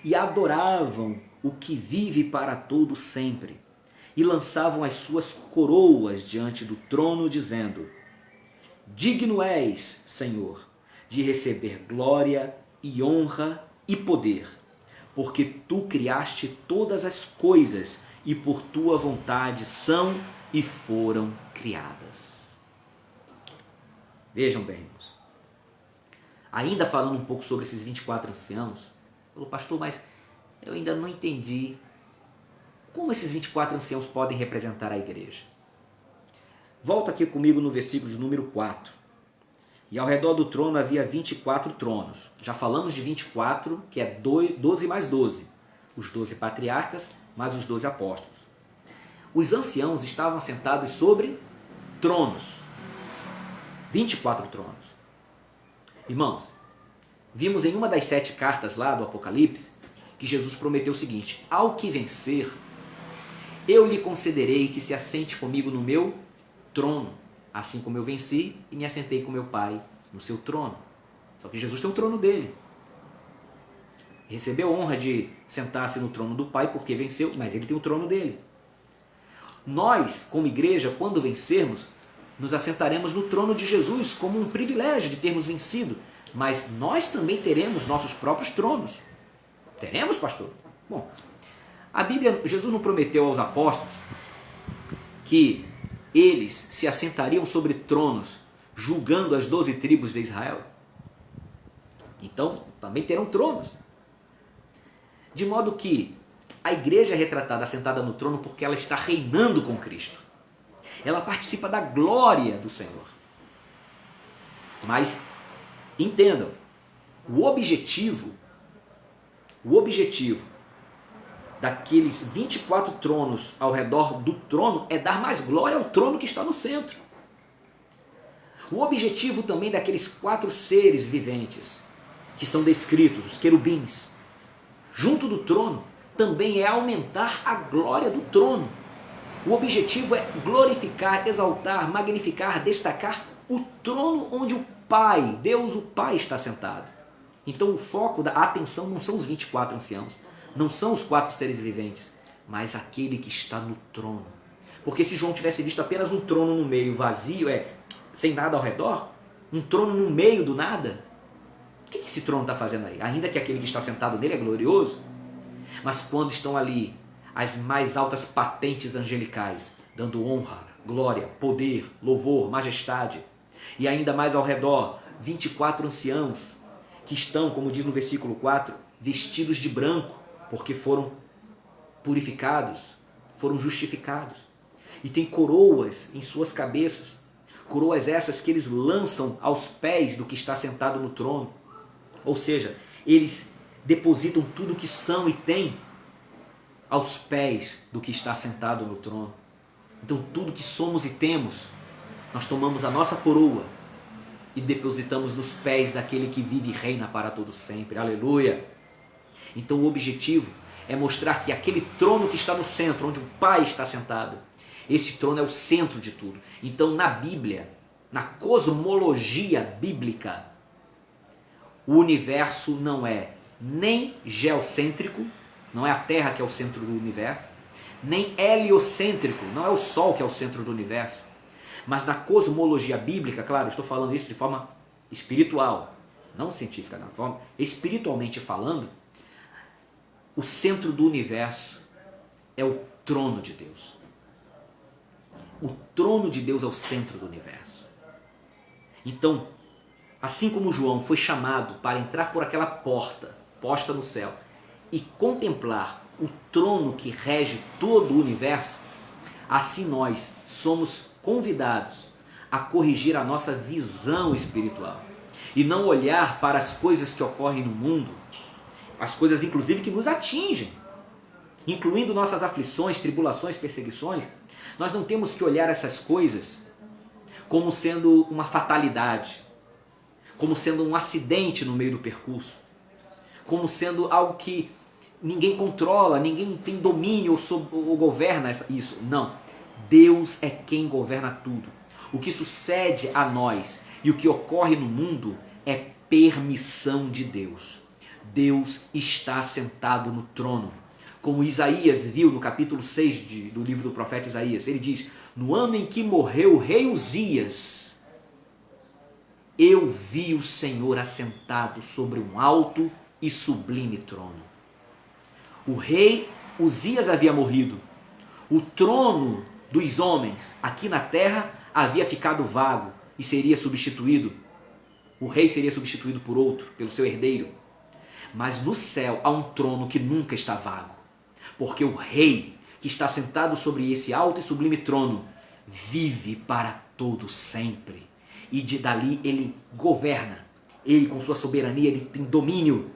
e adoravam o que vive para todo sempre, e lançavam as suas coroas diante do trono, dizendo: Digno és, Senhor, de receber glória e honra e poder, porque tu criaste todas as coisas e por tua vontade são e foram criadas. Vejam bem, irmãos. Ainda falando um pouco sobre esses 24 anciãos, falou, pastor, mas eu ainda não entendi como esses 24 anciãos podem representar a igreja. Volta aqui comigo no versículo de número 4. E ao redor do trono havia 24 tronos. Já falamos de 24, que é 12 mais 12. Os 12 patriarcas mais os 12 apóstolos. Os anciãos estavam assentados sobre tronos. 24 tronos. Irmãos, vimos em uma das 7 cartas lá do Apocalipse que Jesus prometeu o seguinte: ao que vencer, eu lhe concederei que se assente comigo no meu trono, assim como eu venci e me assentei com meu Pai no seu trono. Só que Jesus tem o trono dele. Recebeu a honra de sentar-se no trono do Pai porque venceu, mas ele tem o trono dele. Nós, como igreja, quando vencermos, nos assentaremos no trono de Jesus como um privilégio de termos vencido, mas nós também teremos nossos próprios tronos. Teremos, pastor? Bom, a Bíblia, Jesus não prometeu aos apóstolos que eles se assentariam sobre tronos, julgando as 12 tribos de Israel? Então, também terão tronos. De modo que a igreja é retratada assentada no trono porque ela está reinando com Cristo. Ela participa da glória do Senhor. Mas, entendam, o objetivo daqueles 24 tronos ao redor do trono é dar mais glória ao trono que está no centro. O objetivo também daqueles 4 seres viventes que são descritos, os querubins, junto do trono, também é aumentar a glória do trono. O objetivo é glorificar, exaltar, magnificar, destacar o trono onde o Pai, Deus o Pai, está sentado. Então o foco da atenção não são os 24 anciãos, não são os 4 seres viventes, mas aquele que está no trono. Porque se João tivesse visto apenas um trono no meio vazio, sem nada ao redor, um trono no meio do nada, o que esse trono está fazendo aí? Ainda que aquele que está sentado nele é glorioso, mas quando estão ali as mais altas patentes angelicais, dando honra, glória, poder, louvor, majestade, e ainda mais ao redor, 24 anciãos, que estão, como diz no versículo 4, vestidos de branco, porque foram purificados, foram justificados, e tem coroas em suas cabeças, coroas essas que eles lançam aos pés do que está sentado no trono, ou seja, eles depositam tudo o que são e têm aos pés do que está sentado no trono. Então tudo que somos e temos, nós tomamos a nossa coroa e depositamos nos pés daquele que vive e reina para todo sempre. Aleluia! Então o objetivo é mostrar que aquele trono que está no centro, onde o Pai está sentado, esse trono é o centro de tudo. Então na Bíblia, na cosmologia bíblica, o universo não é nem geocêntrico, não é a Terra que é o centro do universo, nem heliocêntrico, não é o Sol que é o centro do universo, mas na cosmologia bíblica, claro, estou falando isso de forma espiritual, não científica, na forma espiritualmente falando, o centro do universo é o trono de Deus. O trono de Deus é o centro do universo. Então, assim como João foi chamado para entrar por aquela porta posta no céu e contemplar o trono que rege todo o universo, assim nós somos convidados a corrigir a nossa visão espiritual e não olhar para as coisas que ocorrem no mundo, as coisas inclusive que nos atingem, incluindo nossas aflições, tribulações, perseguições. Nós não temos que olhar essas coisas como sendo uma fatalidade, como sendo um acidente no meio do percurso, como sendo algo que ninguém controla, ninguém tem domínio ou governa isso. Não. Deus é quem governa tudo. O que sucede a nós e o que ocorre no mundo é permissão de Deus. Deus está sentado no trono. Como Isaías viu no capítulo 6 do livro do profeta Isaías, ele diz: no ano em que morreu o rei Uzias, eu vi o Senhor assentado sobre um alto e sublime trono. O rei Uzias havia morrido. O trono dos homens aqui na terra havia ficado vago e seria substituído. O rei seria substituído por outro, pelo seu herdeiro. Mas no céu há um trono que nunca está vago, porque o rei que está sentado sobre esse alto e sublime trono vive para todo sempre. E dali ele governa. Ele, com sua soberania, ele tem domínio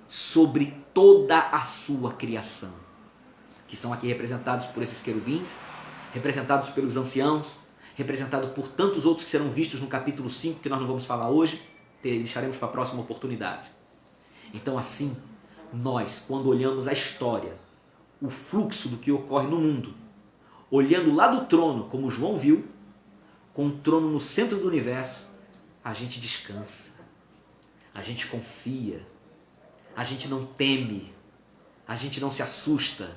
sobre toda a sua criação, que são aqui representados por esses querubins, representados pelos anciãos, representado por tantos outros que serão vistos no capítulo 5, que nós não vamos falar hoje, deixaremos para a próxima oportunidade. Então assim, nós, quando olhamos a história, o fluxo do que ocorre no mundo, olhando lá do trono, como João viu, com o trono no centro do universo, a gente descansa, a gente confia, a gente não teme, a gente não se assusta,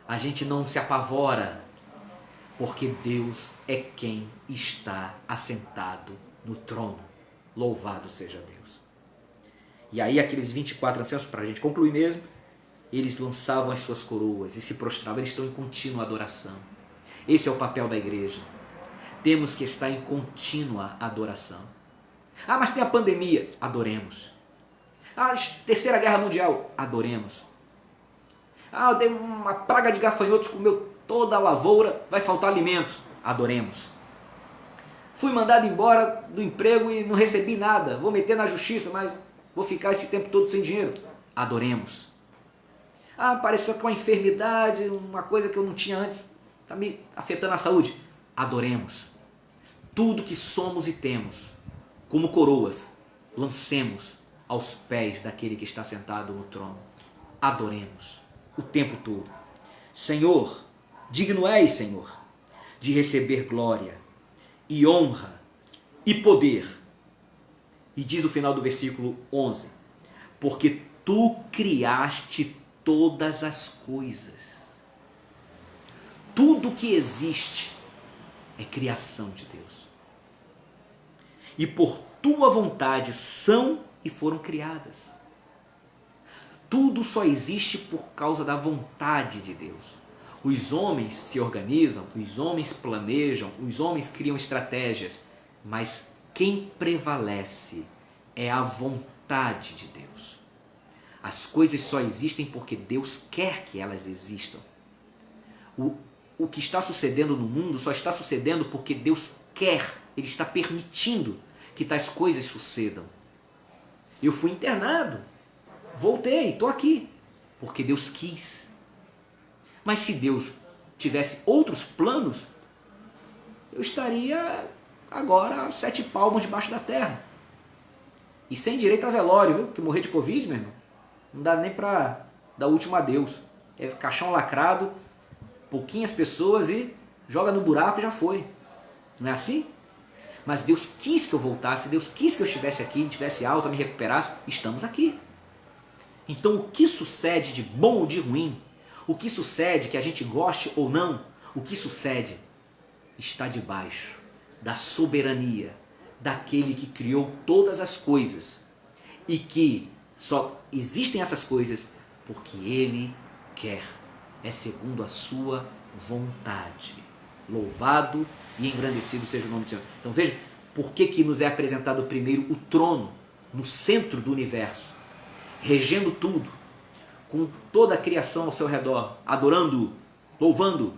a gente não se apavora, porque Deus é quem está assentado no trono. Louvado seja Deus. E aí aqueles 24 anciãos, para a gente concluir mesmo, eles lançavam as suas coroas e se prostravam, eles estão em contínua adoração. Esse é o papel da igreja. Temos que estar em contínua adoração. Ah, mas tem a pandemia. Adoremos. Ah, terceira guerra mundial. Adoremos. Ah, deu uma praga de gafanhotos, comeu toda a lavoura, vai faltar alimentos. Adoremos. Fui mandado embora do emprego e não recebi nada. Vou meter na justiça, mas vou ficar esse tempo todo sem dinheiro. Adoremos. Ah, apareceu com uma enfermidade, uma coisa que eu não tinha antes, está me afetando a saúde. Adoremos. Tudo que somos e temos, como coroas, lancemos aos pés daquele que está sentado no trono. Adoremos o tempo todo. Senhor, digno és, Senhor, de receber glória e honra e poder. E diz o final do versículo 11, porque tu criaste todas as coisas. Tudo que existe é criação de Deus. E por tua vontade são e foram criadas. Tudo só existe por causa da vontade de Deus. Os homens se organizam, os homens planejam, os homens criam estratégias, mas quem prevalece é a vontade de Deus. As coisas só existem porque Deus quer que elas existam. O que está sucedendo no mundo só está sucedendo porque Deus quer, Ele está permitindo que tais coisas sucedam. Eu fui internado, voltei, estou aqui, porque Deus quis. Mas se Deus tivesse outros planos, eu estaria agora a 7 palmos debaixo da terra. E sem direito a velório, viu? Porque morrer de Covid, meu irmão, não dá nem para dar o último adeus. É caixão lacrado, pouquinhas pessoas e joga no buraco e já foi. Não é assim? Mas Deus quis que eu voltasse, Deus quis que eu estivesse aqui, estivesse alto, me recuperasse. Estamos aqui. Então o que sucede de bom ou de ruim, o que sucede que a gente goste ou não, o que sucede está debaixo da soberania daquele que criou todas as coisas e que só existem essas coisas porque Ele quer. É segundo a sua vontade. Louvado e engrandecido seja o nome do Senhor. Então veja, por que nos é apresentado primeiro o trono no centro do universo, regendo tudo, com toda a criação ao seu redor, adorando, louvando,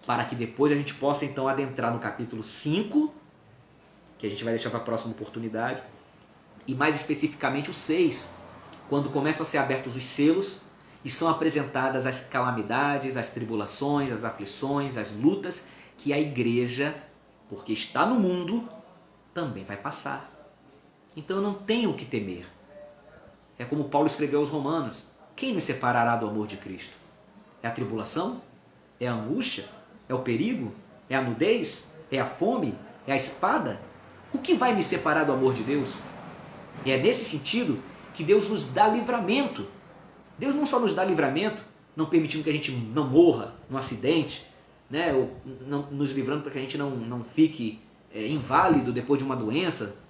para que depois a gente possa então adentrar no capítulo 5, que a gente vai deixar para a próxima oportunidade, e mais especificamente o 6, quando começam a ser abertos os selos e são apresentadas as calamidades, as tribulações, as aflições, as lutas que a igreja, porque está no mundo, também vai passar. Então eu não tenho o que temer. É como Paulo escreveu aos Romanos, Quem nos separará do amor de Cristo? É a tribulação? É a angústia? É o perigo? É a nudez? É a fome? É a espada? O que vai me separar do amor de Deus? E é nesse sentido que Deus nos dá livramento. Deus não só nos dá livramento, não permitindo que a gente não morra num acidente, né? Ou não, nos livrando para que a gente não fique inválido depois de uma doença.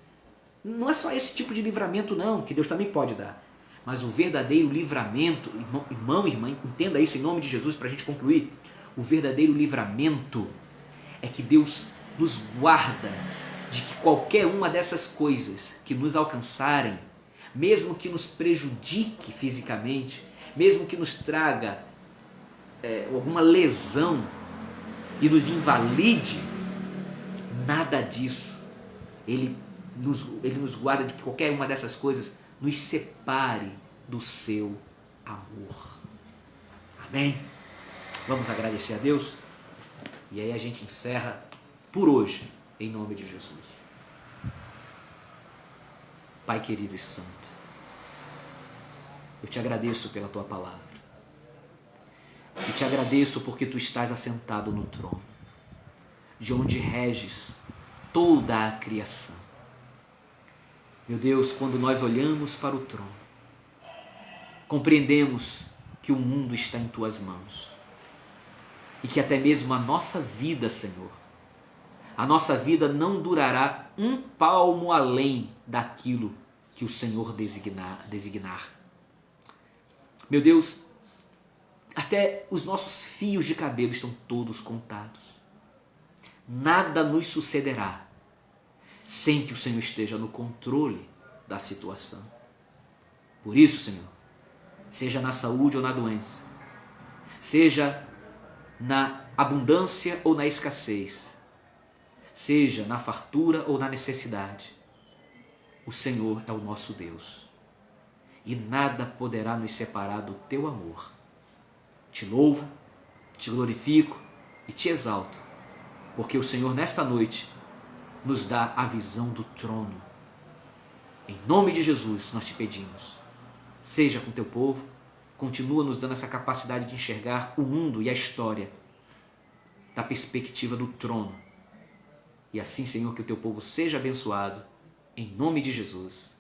Não é só esse tipo de livramento não, que Deus também pode dar. Mas o verdadeiro livramento, irmão e irmã, entenda isso em nome de Jesus para a gente concluir. O verdadeiro livramento é que Deus nos guarda de que qualquer uma dessas coisas que nos alcançarem, mesmo que nos prejudique fisicamente, mesmo que nos traga alguma lesão e nos invalide, nada disso. Ele nos guarda de que qualquer uma dessas coisas nos separe do seu amor. Amém? Vamos agradecer a Deus? E aí a gente encerra por hoje, em nome de Jesus. Pai querido e santo, eu te agradeço pela tua palavra. E te agradeço porque tu estás assentado no trono, de onde reges toda a criação. Meu Deus, quando nós olhamos para o trono, compreendemos que o mundo está em tuas mãos. E que até mesmo a nossa vida, Senhor, a nossa vida não durará um palmo além daquilo que o Senhor designar. Meu Deus, até os nossos fios de cabelo estão todos contados. Nada nos sucederá sem que o Senhor esteja no controle da situação. Por isso, Senhor, seja na saúde ou na doença, seja na abundância ou na escassez, seja na fartura ou na necessidade, o Senhor é o nosso Deus e nada poderá nos separar do teu amor. Te louvo, te glorifico e te exalto, porque o Senhor nesta noite nos dá a visão do trono. Em nome de Jesus nós te pedimos, seja com teu povo, continua nos dando essa capacidade de enxergar o mundo e a história da perspectiva do trono. E assim, Senhor, que o teu povo seja abençoado, em nome de Jesus.